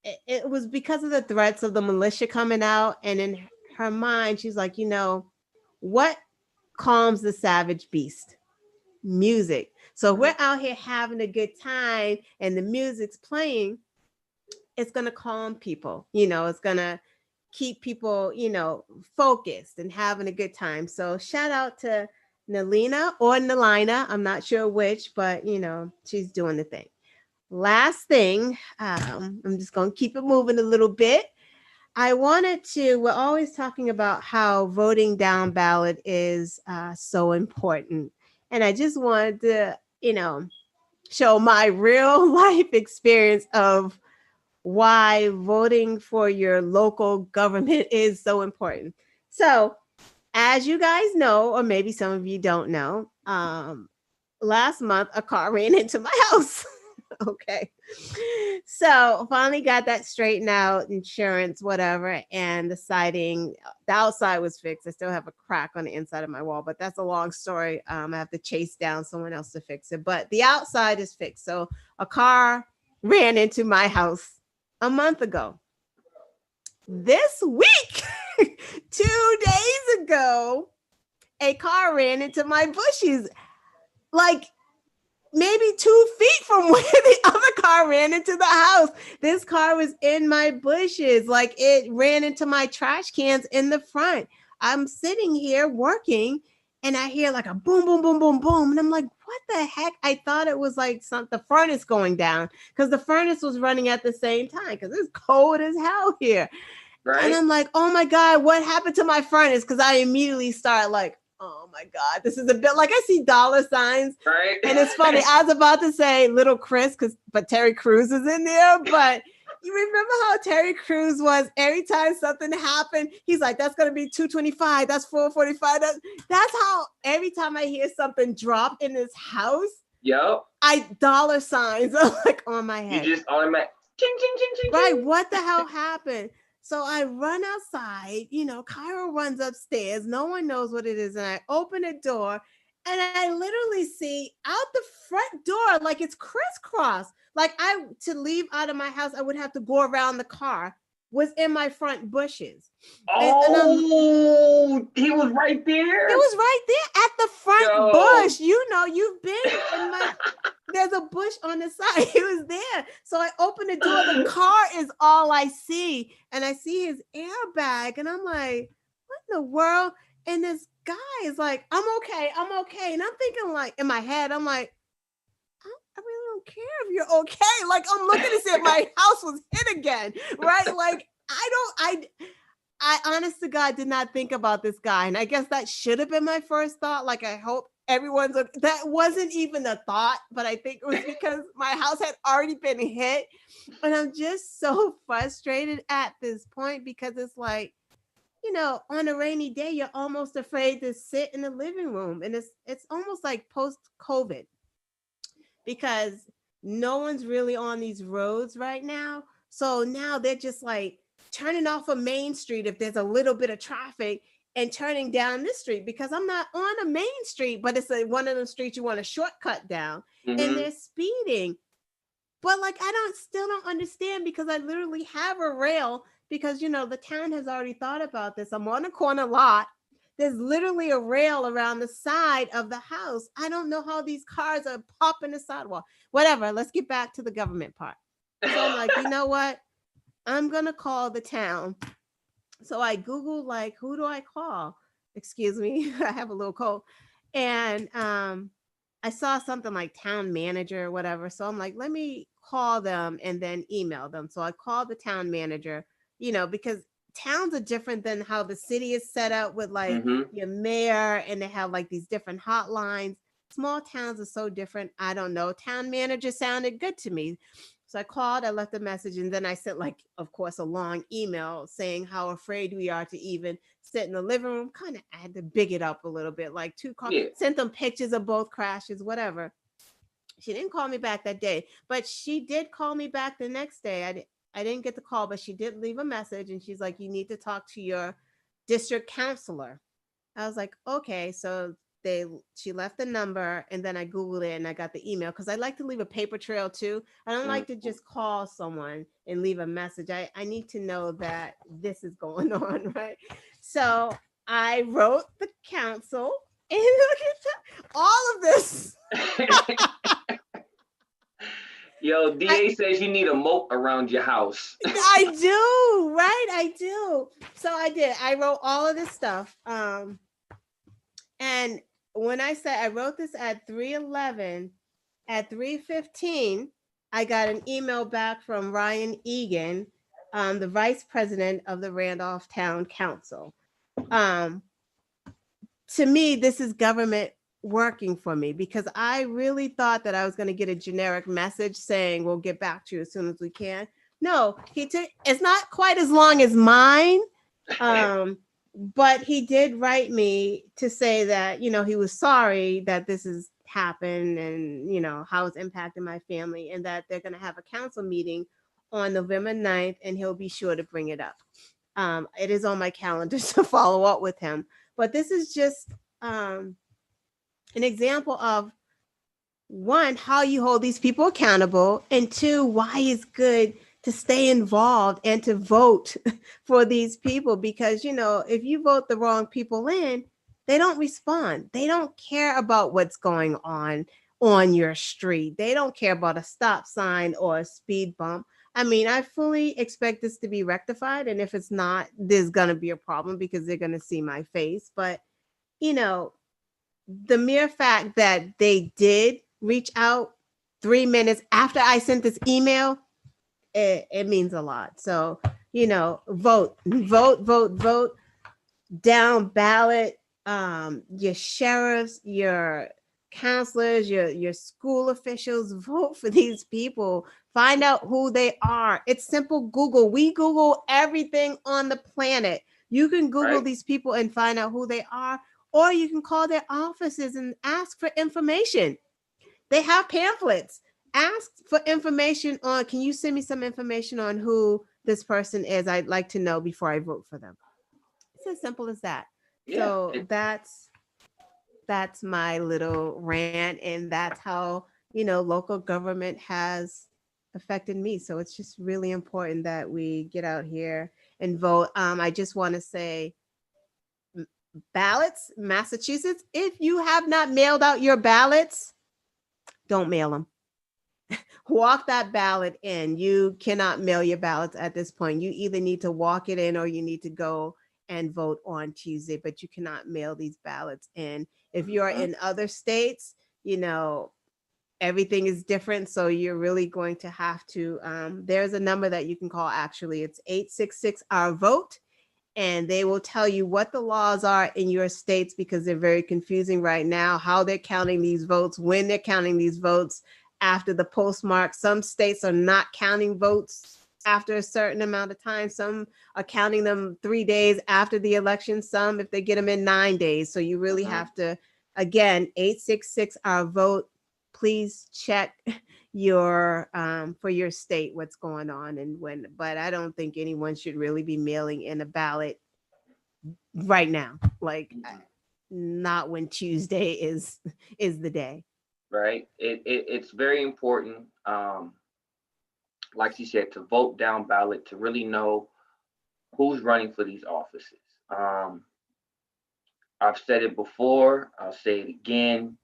S1: it was because of the threats of the militia coming out. And in her mind, she's like, you know, what calms the savage beast? Music. So we're out here having a good time and the music's playing. It's going to calm people, you know, it's going to keep people, you know, focused and having a good time. So shout out to Nalina or Nalina. I'm not sure which, but you know, she's doing the thing. Last thing, I'm just going to keep it moving a little bit. We're always talking about how voting down ballot is so important. And I just wanted to, you know, show my real life experience of why voting for your local government is so important. So, as you guys know, or maybe some of you don't know, last month a car ran into my house. Okay. So finally got that straightened out, insurance, whatever, and the siding, the outside was fixed. I still have a crack on the inside of my wall, but that's a long story. I have to chase down someone else to fix it, but the outside is fixed. So a car ran into my house a month ago. This week, 2 days ago, a car ran into my bushes. Like, maybe 2 feet from where the other car ran into the house. This car was in my bushes. Like, it ran into my trash cans in the front. I'm sitting here working and I hear like a boom, boom, boom, boom, boom. And I'm like, what the heck? I thought it was like the furnace going down because the furnace was running at the same time because it's cold as hell here. Right. And I'm like, oh my God, what happened to my furnace? Because I immediately start like, oh my God, this is a bit like I see dollar signs. Right. And it's funny. I was about to say little Chris, but Terry Crews is in there. But you remember how Terry Crews was every time something happened, he's like, that's going to be 225. That's 445. That's how every time I hear something drop in this house, yep, I dollar signs are like on my head. You just automatic. Ching, ching, ching, ching, right. What the hell happened? So I run outside, Cairo runs upstairs. No one knows what it is. And I open a door and I literally see out the front door, like it's crisscross. Like to leave out of my house, I would have to go around the car, was in my front bushes.
S2: Oh, he was right there.
S1: He was right there at the front bush. You've been in my... There's a bush on the side. He was there. So I open the door. The car is all I see. And I see his airbag. And I'm like, what in the world? And this guy is like, I'm okay. And I'm thinking like, in my head, I'm like, I really don't care if you're okay. Like, I'm looking to see if my house was hit again. Right? Like, I honest to God did not think about this guy. And I guess that should have been my first thought. Like, I hope that wasn't even a thought, but I think it was because my house had already been hit. And I'm just so frustrated at this point because it's like, on a rainy day, you're almost afraid to sit in the living room. And it's almost like post-COVID because no one's really on these roads right now. So now they're just like turning off a main street if there's a little bit of traffic and turning down this street because I'm not on a main street, but it's one of the streets you want to shortcut down, and they're speeding. But like, still don't understand because I literally have a rail because, the town has already thought about this. I'm on a corner lot. There's literally a rail around the side of the house. I don't know how these cars are popping the sidewalk. Whatever. Let's get back to the government part. So I'm like, you know what? I'm going to call the town. So I Googled, like, who do I call? Excuse me, I have a little cold. And I saw something like town manager or whatever. So I'm like, let me call them and then email them. So I called the town manager, because towns are different than how the city is set up with like your mayor, and they have like these different hotlines. Small towns are so different. I don't know. Town manager sounded good to me. So I called, I left a message, and then I sent, like, of course, a long email saying how afraid we are to even sit in the living room. Kind of, I had to big it up a little bit, like 2 calls, sent them pictures of both crashes, whatever. She didn't call me back that day, but she did call me back the next day. I didn't get the call, but she did leave a message, and she's like, you need to talk to your district counselor. I was like, okay. So she left the number, and then I Googled it and I got the email because I like to leave a paper trail too. I don't like to just call someone and leave a message. I need to know that this is going on, right? So I wrote the council, and look at all of this.
S2: Yo, DA says you need a moat around your house.
S1: I do, right? I do. So I did. I wrote all of this stuff. And when I said I wrote this at 3:11, at 3:15, I got an email back from Ryan Egan, the vice president of the Randolph Town Council. To me, this is government working for me because I really thought that I was going to get a generic message saying we'll get back to you as soon as we can. No, he took, it's not quite as long as mine. But he did write me to say that, you know, he was sorry that this has happened and, you know, how it's impacted my family, and that they're going to have a council meeting on November 9th, and he'll be sure to bring it up. It is on my calendar to follow up with him. But this is just an example of, one, how you hold these people accountable, and two, why it's good to stay involved and to vote for these people. Because, you know, if you vote the wrong people in, they don't respond. They don't care about what's going on your street. They don't care about a stop sign or a speed bump. I mean, I fully expect this to be rectified. And if it's not, there's going to be a problem because they're going to see my face. But, you know, the mere fact that they did reach out 3 minutes after I sent this email, it means a lot. So, you know, vote down ballot. Your sheriffs, your counselors, your school officials, vote for these people. Find out who they are. It's simple Google. We Google everything on the planet. You can Google these people and find out who they are, or you can call their offices and ask for information. They have pamphlets. Ask for information on, can you send me some information on who this person is? I'd like to know before I vote for them. It's as simple as that.
S2: Yeah,
S1: so that's my little rant, and that's how, you know, local government has affected me. So it's just really important that we get out here and vote. I just want to say, ballots, Massachusetts, if you have not mailed out your ballots, don't mail them. Walk that ballot in. You cannot mail your ballots at this point. You either need to walk it in or you need to go and vote on Tuesday, but you cannot mail these ballots in. If you're in other states, you know, everything is different. So you're really going to have to, there's a number that you can call. Actually, it's 866 our vote. And they will tell you what the laws are in your states, because they're very confusing right now, how they're counting these votes, when they're counting these votes after the postmark. Some states are not counting votes after a certain amount of time. Some are counting them 3 days after the election. Some, if they get them in 9 days. So you really have to, again, 866 our vote. Please check your for your state what's going on and when. But I don't think anyone should really be mailing in a ballot right now. Like, not when Tuesday is the day.
S2: Right. It's very important, like you said, to vote down ballot, to really know who's running for these offices. I've said it before, I'll say it again.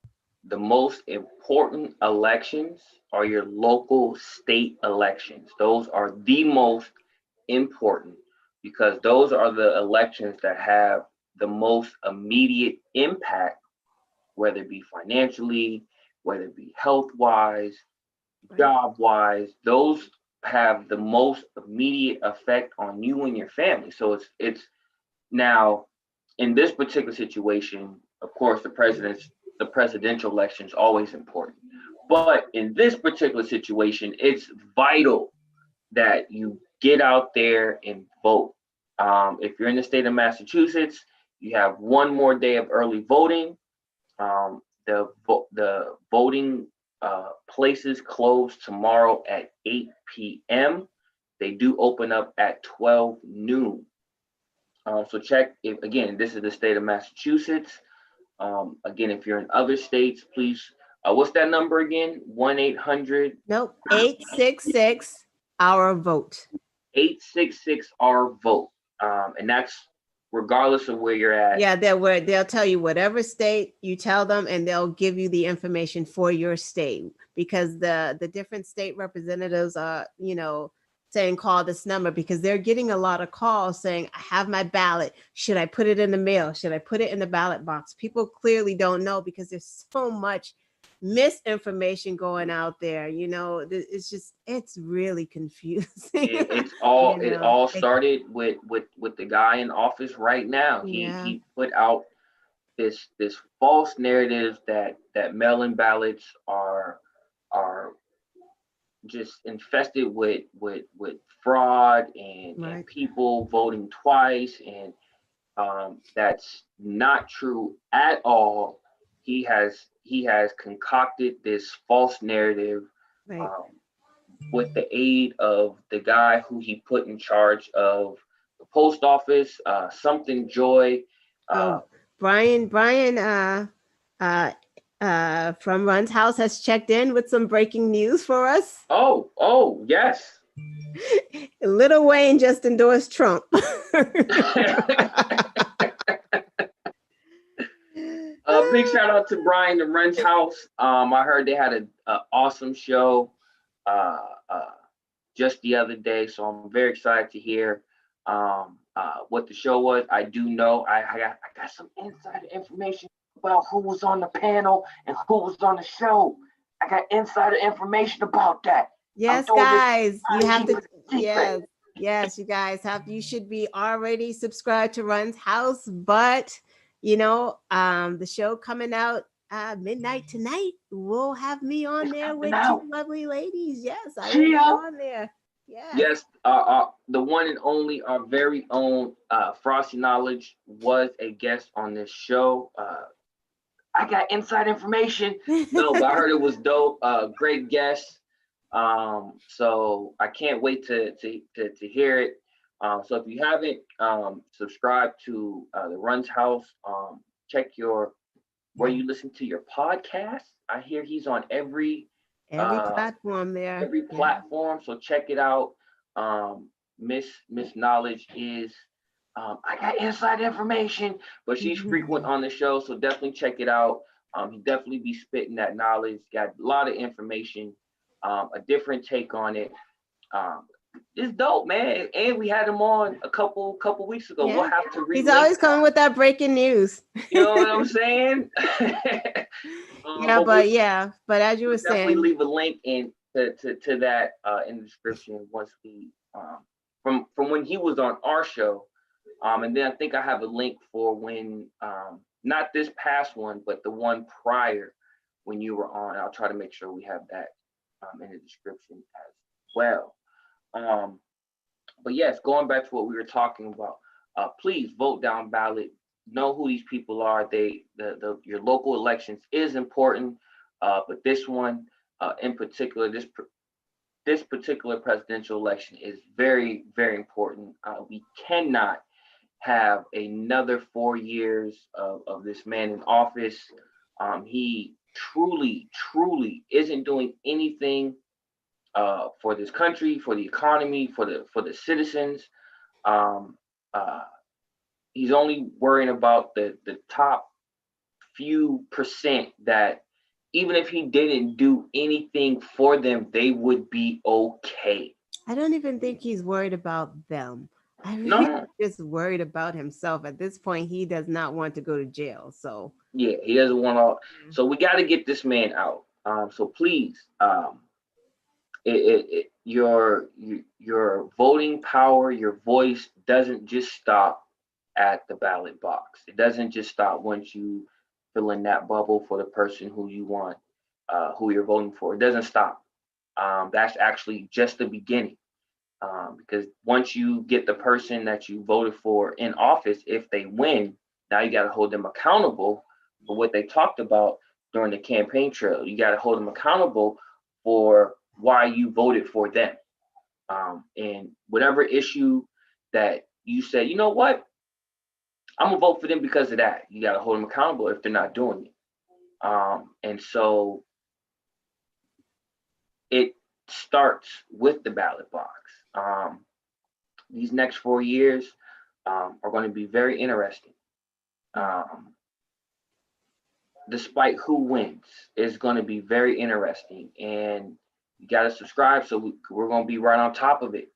S2: The most important elections are your local state elections. Those are the most important, because those are the elections that have the most immediate impact, whether it be financially, whether it be health-wise, job-wise. Those have the most immediate effect on you and your family. So it's now, in this particular situation, of course, the presidential election is always important. But in this particular situation, it's vital that you get out there and vote. If you're in the state of Massachusetts, you have one more day of early voting. The voting places close tomorrow at 8 p.m. They do open up at 12 noon. So check, if, again, this is the state of Massachusetts. Again, if you're in other states, please, what's that number again? 1-800?
S1: Nope, 866 our vote.
S2: 866 our vote. And that's regardless of where you're at.
S1: Yeah, they'll tell you whatever state you tell them, and they'll give you the information for your state, because the different state representatives are, you know, saying call this number, because they're getting a lot of calls saying, I have my ballot. Should I put it in the mail? Should I put it in the ballot box? People clearly don't know, because there's so much misinformation going out there. You know, it's really confusing.
S2: It's all,
S1: You
S2: it
S1: know,
S2: all started with the guy in office right now.
S1: Yeah.
S2: He put out this false narrative that mail-in ballots are just infested with fraud and
S1: Right.
S2: people voting twice, and that's not true at all. He has concocted this false narrative
S1: Right.
S2: um, with the aid of the guy who he put in charge of the post office, something Joy. Uh,
S1: Oh, Brian uh from Run's House has checked in with some breaking news for us.
S2: oh, yes.
S1: Little Wayne just endorsed Trump.
S2: Big shout out to Brian the Ren's House. I heard they had a awesome show uh, uh, just the other day, so I'm very excited to hear what the show was. I do know I got some insider information about who was on the panel and who was on the show. I got insider information about that.
S1: Yes,
S2: doing this
S1: guys, you have to.
S2: secret.
S1: Yes, you guys have. You should be already subscribed to Run's House, but the show coming out midnight tonight will have me on
S2: It's
S1: there
S2: coming
S1: with
S2: out.
S1: two lovely ladies. Yes, I will be
S2: Yeah.
S1: on there. Yes.
S2: Yes, the one and only, our very own Frosty Knowledge was a guest on this show. I got inside information. No, but I heard it was dope. Great guest. So I can't wait to hear it. So if you haven't subscribed to the Runs House, check where you listen to your podcast. I hear he's on every
S1: platform there.
S2: every platform. So check it out. Miss Knowledge is I got inside information, but she's frequent on the show, so definitely check it out. He definitely be spitting that knowledge. Got a lot of information, a different take on it. It's dope, man. And we had him on a couple weeks ago. We'll have to
S1: He's always coming with that breaking news.
S2: You know what I'm saying?
S1: But as you were
S2: definitely
S1: saying,
S2: leave a link to that in the description once we from when he was on our show. And then I think I have a link for when not this past one, but the one prior when you were on. I'll try to make sure we have that in the description as well. But yes, going back to what we were talking about, please vote down ballot. Know who these people are. Your local elections is important, but this one in particular, this particular presidential election is very, very important. We cannot have another 4 years of this man in office. He truly isn't doing anything for this country, for the economy, for the citizens. He's only worrying about the top few percent that even if he didn't do anything for them, they would be okay.
S1: I don't even think he's worried about them.
S2: No.
S1: Just worried about himself. At this point, he does not want to go to jail. So
S2: yeah, he doesn't want to. So we got to get this man out. So please, your voting power, your voice doesn't just stop at the ballot box. It doesn't just stop once you fill in that bubble for the person who you want, who you're voting for. It doesn't stop. That's actually just the beginning. Because once you get the person that you voted for in office, if they win, now you got to hold them accountable for what they talked about during the campaign trail. You got to hold them accountable for why you voted for them. And whatever issue that you said, you know what, I'm gonna vote for them because of that. You got to hold them accountable if they're not doing it. And so it starts with the ballot box. These next 4 years are going to be very interesting. Despite who wins, it's going to be very interesting. And you got to subscribe, so we're going to be right on top of it.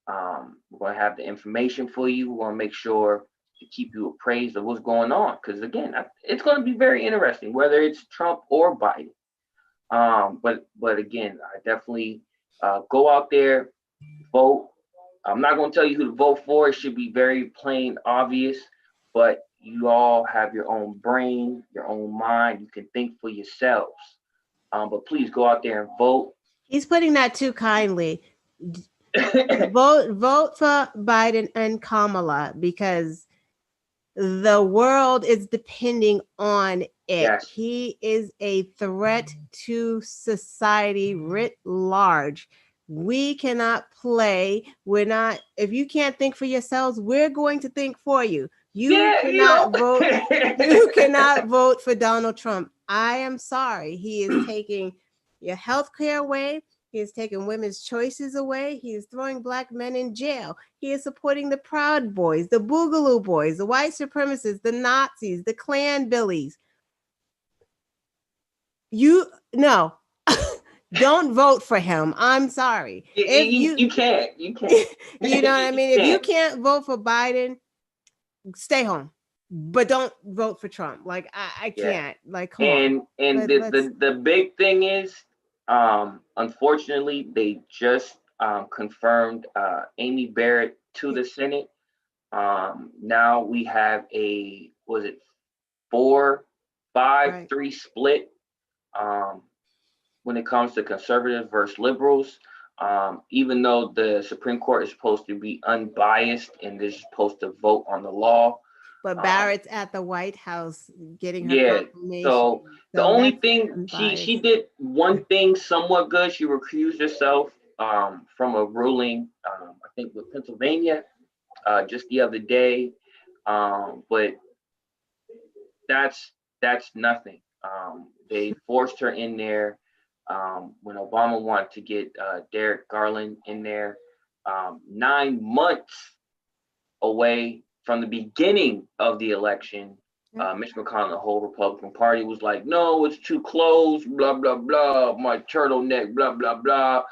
S2: We're going to have the information for you. We're going to make sure to keep you appraised of what's going on. Because again, it's going to be very interesting, whether it's Trump or Biden. But again, I definitely go out there, vote. I'm not going to tell you who to vote for. It should be very plain, obvious. But you all have your own brain, your own mind. You can think for yourselves. But please go out there and vote.
S1: He's putting that too kindly. Vote for Biden and Kamala because the world is depending on it.
S2: Yes.
S1: He is a threat to society writ large. We cannot play. We're not, if you can't think for yourselves, we're going to think for you. You cannot vote. You cannot vote for Donald Trump. I am sorry. He is taking your health care away. He is taking women's choices away. He is throwing Black men in jail. He is supporting the Proud Boys, the Boogaloo Boys, the white supremacists, the Nazis, the Klan Billies. No, don't vote for him. I'm sorry. If
S2: you can't.
S1: You know what I mean? If you can't vote for Biden, stay home. But don't vote for Trump. Like I can't. Like come on.
S2: And the big thing is, unfortunately, they just confirmed Amy Barrett to the Senate. Now we have a 4-5-3 split when it comes to conservatives versus liberals. Even though the Supreme Court is supposed to be unbiased and they're supposed to vote on the law.
S1: But Barrett's at the White House getting her confirmation.
S2: So the only thing she did one thing somewhat good. She recused herself from a ruling, I think with Pennsylvania, just the other day. But that's nothing. They forced her in there when Obama wanted to get Derek Garland in there. 9 months away from the beginning of the election, Mitch McConnell, the whole Republican Party was like, no, it's too close, blah, blah, blah, my turtleneck, blah, blah, blah.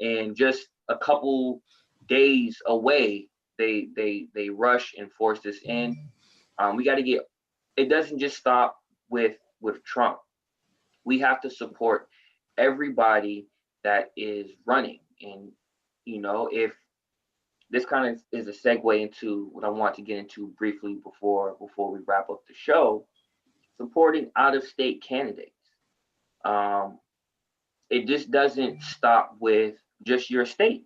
S2: And just a couple days away, they rush and force this in. We got to get, it doesn't just stop with Trump. We have to support everybody that is running. And, if this kind of is a segue into what I want to get into briefly before we wrap up the show, supporting out-of-state candidates. It just doesn't stop with just your state.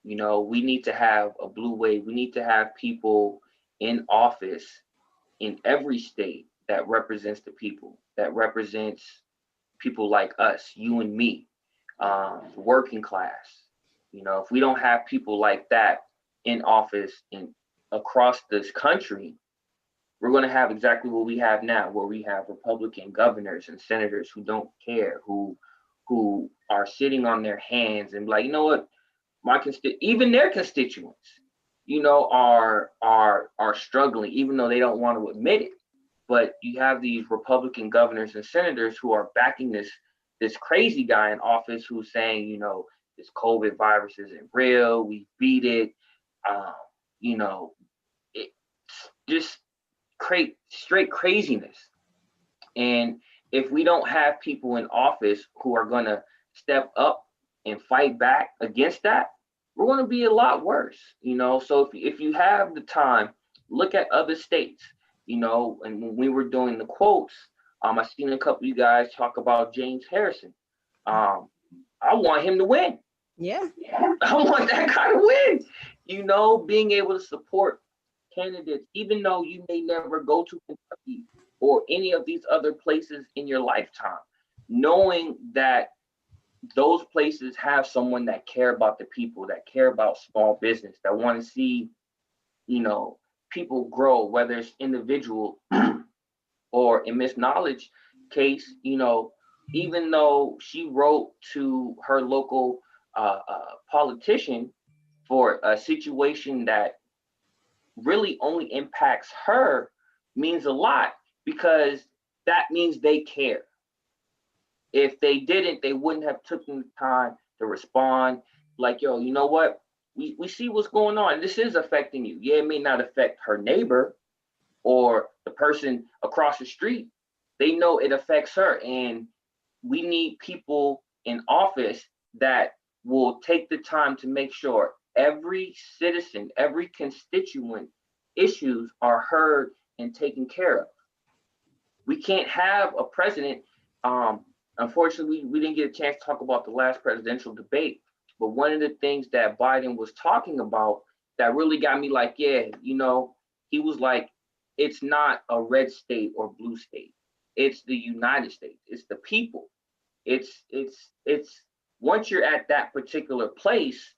S2: We need to have a blue wave. We need to have people in office in every state that represents the people, that represents people like us, you and me, working class. If we don't have people like that in office across this country, we're going to have exactly what we have now, where we have Republican governors and senators who don't care, who are sitting on their hands and like, you know what, even their constituents, are struggling, even though they don't want to admit it. But you have these Republican governors and senators who are backing this crazy guy in office who's saying, this COVID virus isn't real. We beat it. It's just straight craziness. And if we don't have people in office who are going to step up and fight back against that, we're going to be a lot worse. So if you have the time, look at other states. And when we were doing the quotes, I seen a couple of you guys talk about James Harrison. I want him to win.
S1: Yeah.
S2: I want that kind of win. Being able to support candidates, even though you may never go to Kentucky or any of these other places in your lifetime, knowing that those places have someone that care about the people, that care about small business, that want to see, people grow, whether it's individual or in Miss Knowledge case, even though she wrote to her local politician for a situation that really only impacts her, means a lot, because that means they care. If they didn't, they wouldn't have taken the time to respond like, yo, you know what? We see what's going on. This is affecting you. Yeah, it may not affect her neighbor or the person across the street. They know it affects her. And we need people in office that will take the time to make sure every citizen, every constituent issues are heard and taken care of. We can't have a president unfortunately, we didn't get a chance to talk about the last presidential debate. But one of the things that Biden was talking about that really got me like, yeah, he was like, it's not a red state or blue state. It's the United States. It's the people. It's once you're at that particular place,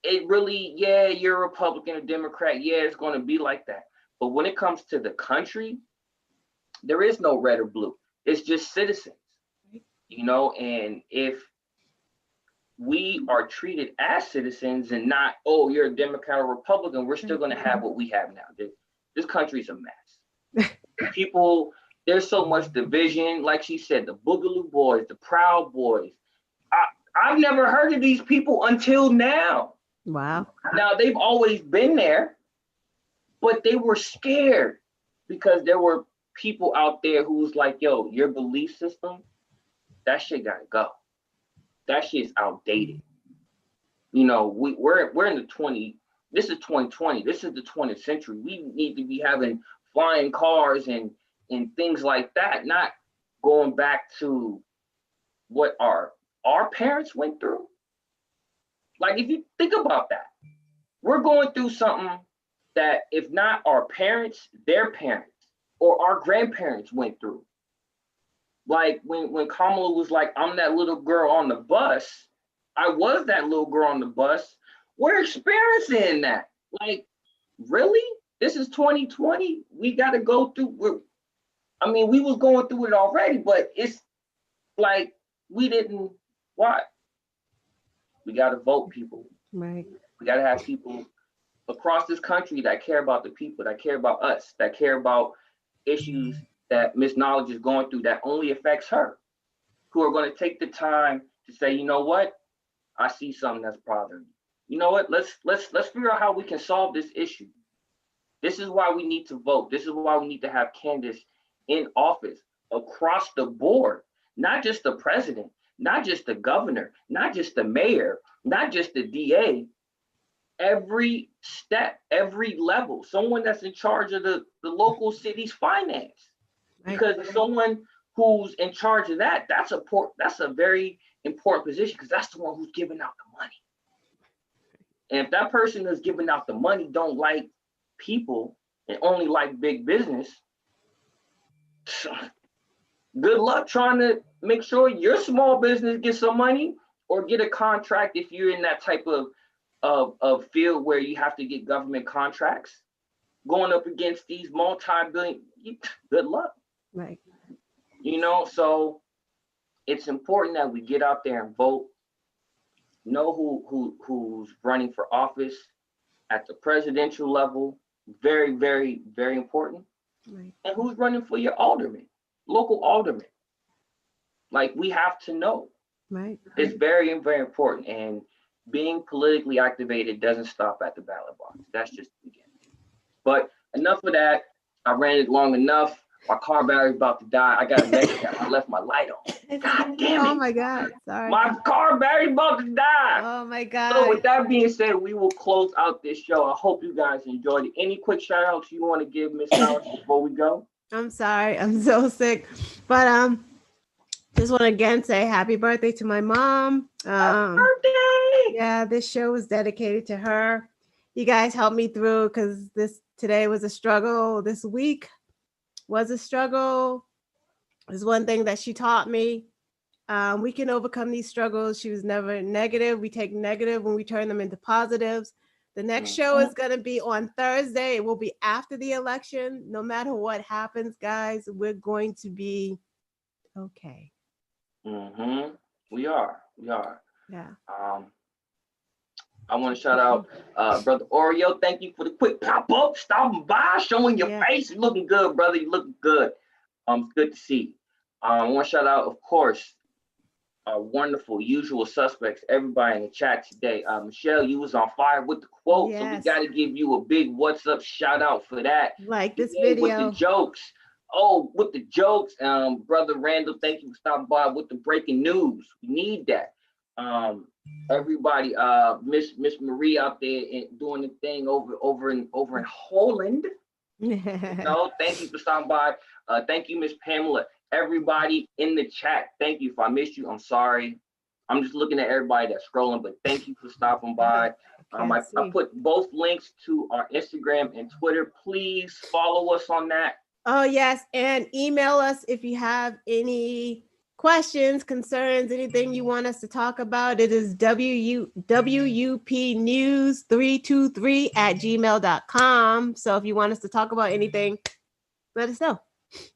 S2: it really, yeah, you're a Republican or Democrat. Yeah, it's going to be like that. But when it comes to the country, there is no red or blue. It's just citizens, and if we are treated as citizens and not, oh, you're a Democrat or Republican, we're still going to have what we have now. This country's a mess. People, there's so much division. Like she said, the Boogaloo Boys, the Proud Boys. I've never heard of these people until now.
S1: Wow.
S2: Now, they've always been there, but they were scared because there were people out there who was like, yo, your belief system, that shit gotta go. That shit's outdated. We're in the this is 2020. This is the 20th century. We need to be having flying cars and things like that, not going back to what our parents went through. Like, if you think about that, we're going through something that if not our parents, their parents, or our grandparents went through. Like when Kamala was like, I'm that little girl on the bus, I was that little girl on the bus. We're experiencing that. Like, really? This is 2020? We got to go through, we was going through it already, but it's like, we didn't, why? We got to vote, people.
S1: Right.
S2: We got to have people across this country that care about the people, that care about us, that care about issues that Miss Knowledge is going through that only affects her, who are going to take the time to say, you know what? I see something that's bothering me. You know what? Let's figure out how we can solve this issue. This is why we need to vote. This is why we need to have candidates in office across the board, not just the president, not just the governor, not just the mayor, not just the DA. Every step, every level, someone that's in charge of the local city's finance. Because someone who's in charge of that's a very important position, because that's the one who's giving out the money. And if that person who's giving out the money don't like people and only like big business, good luck trying to make sure your small business gets some money or get a contract if you're in that type of field where you have to get government contracts. Going up against these multi-billion, good luck.
S1: Right.
S2: So it's important that we get out there and vote, know who's running for office at the presidential level, very, very, very important.
S1: Right.
S2: And who's running for your alderman, local alderman. Like, we have to know.
S1: Right.
S2: It's very, very important. And being politically activated doesn't stop at the ballot box. That's just the beginning. But enough of that. I ran it long enough. My car battery's about to die. I got a message that I left my light on. God damn it.
S1: Oh my God. Sorry.
S2: My car battery's about to die.
S1: Oh my God.
S2: So with that being said, we will close out this show. I hope you guys enjoyed it. Any quick shout outs you want to give, Miss Knowledge, before we go?
S1: I'm sorry. I'm so sick. But just want to again say happy birthday to my mom.
S2: Happy birthday!
S1: Yeah, this show is dedicated to her. You guys helped me through because today was a struggle. This week was a struggle. It's one thing that she taught me. We can overcome these struggles. She was never negative. We take negative when we turn them into positives. The next show is going to be on Thursday. It will be after the election. No matter what happens, guys, we're going to be okay.
S2: Mm-hmm. We are.
S1: Yeah.
S2: I want to shout out Brother Oreo. Thank you for the quick pop-up, stopping by, showing your face. You're looking good, brother. You looking good. It's good to see you. I want to shout out, of course, our wonderful usual suspects, everybody in the chat today. Michelle, you was on fire with the quote, so we got to give you a big what's up shout out for that.
S1: Like this video.
S2: With the jokes. Oh, with the jokes. Brother Randall, thank you for stopping by with the breaking news. We need that. Everybody, Miss Marie out there doing the thing over in Holland. Thank you for stopping by. Thank you, Miss Pamela everybody in the chat. Thank you. If I missed you, I'm sorry. I'm just looking at everybody that's scrolling, but thank you for stopping by. I put both links to our Instagram and Twitter. Please follow us on that.
S1: Oh, yes. And email us if you have any questions, concerns, anything you want us to talk about. It is WUPNews323@gmail.com. So if you want us to talk about anything, let us know.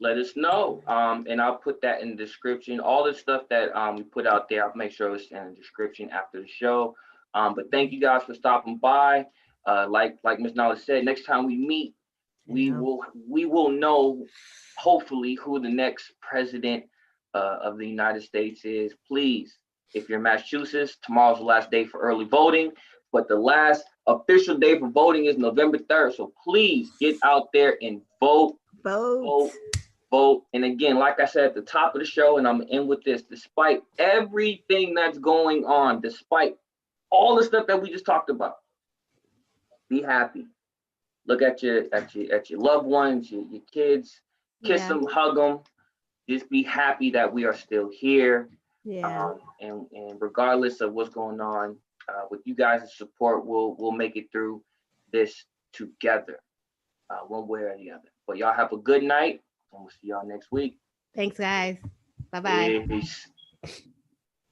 S2: Let us know. And I'll put that in the description. All the stuff that we put out there, I'll make sure it's in the description after the show. But thank you guys for stopping by. Like Ms. Nala said, next time we meet, we will know, hopefully, who the next president of the United States is. Please, if you're in Massachusetts, tomorrow's the last day for early voting, but the last official day for voting is November 3rd. So please get out there and vote. Vote. And again, like I said at the top of the show, and I'm gonna end with this, despite everything that's going on, despite all the stuff that we just talked about, be happy. Look at your loved ones, your kids, kiss them, hug them. Just be happy that we are still here. And regardless of what's going on, with you guys' support, we'll make it through this together, one way or the other. But y'all have a good night, and we'll see y'all next week.
S1: Thanks, guys. Bye-bye.
S2: Peace.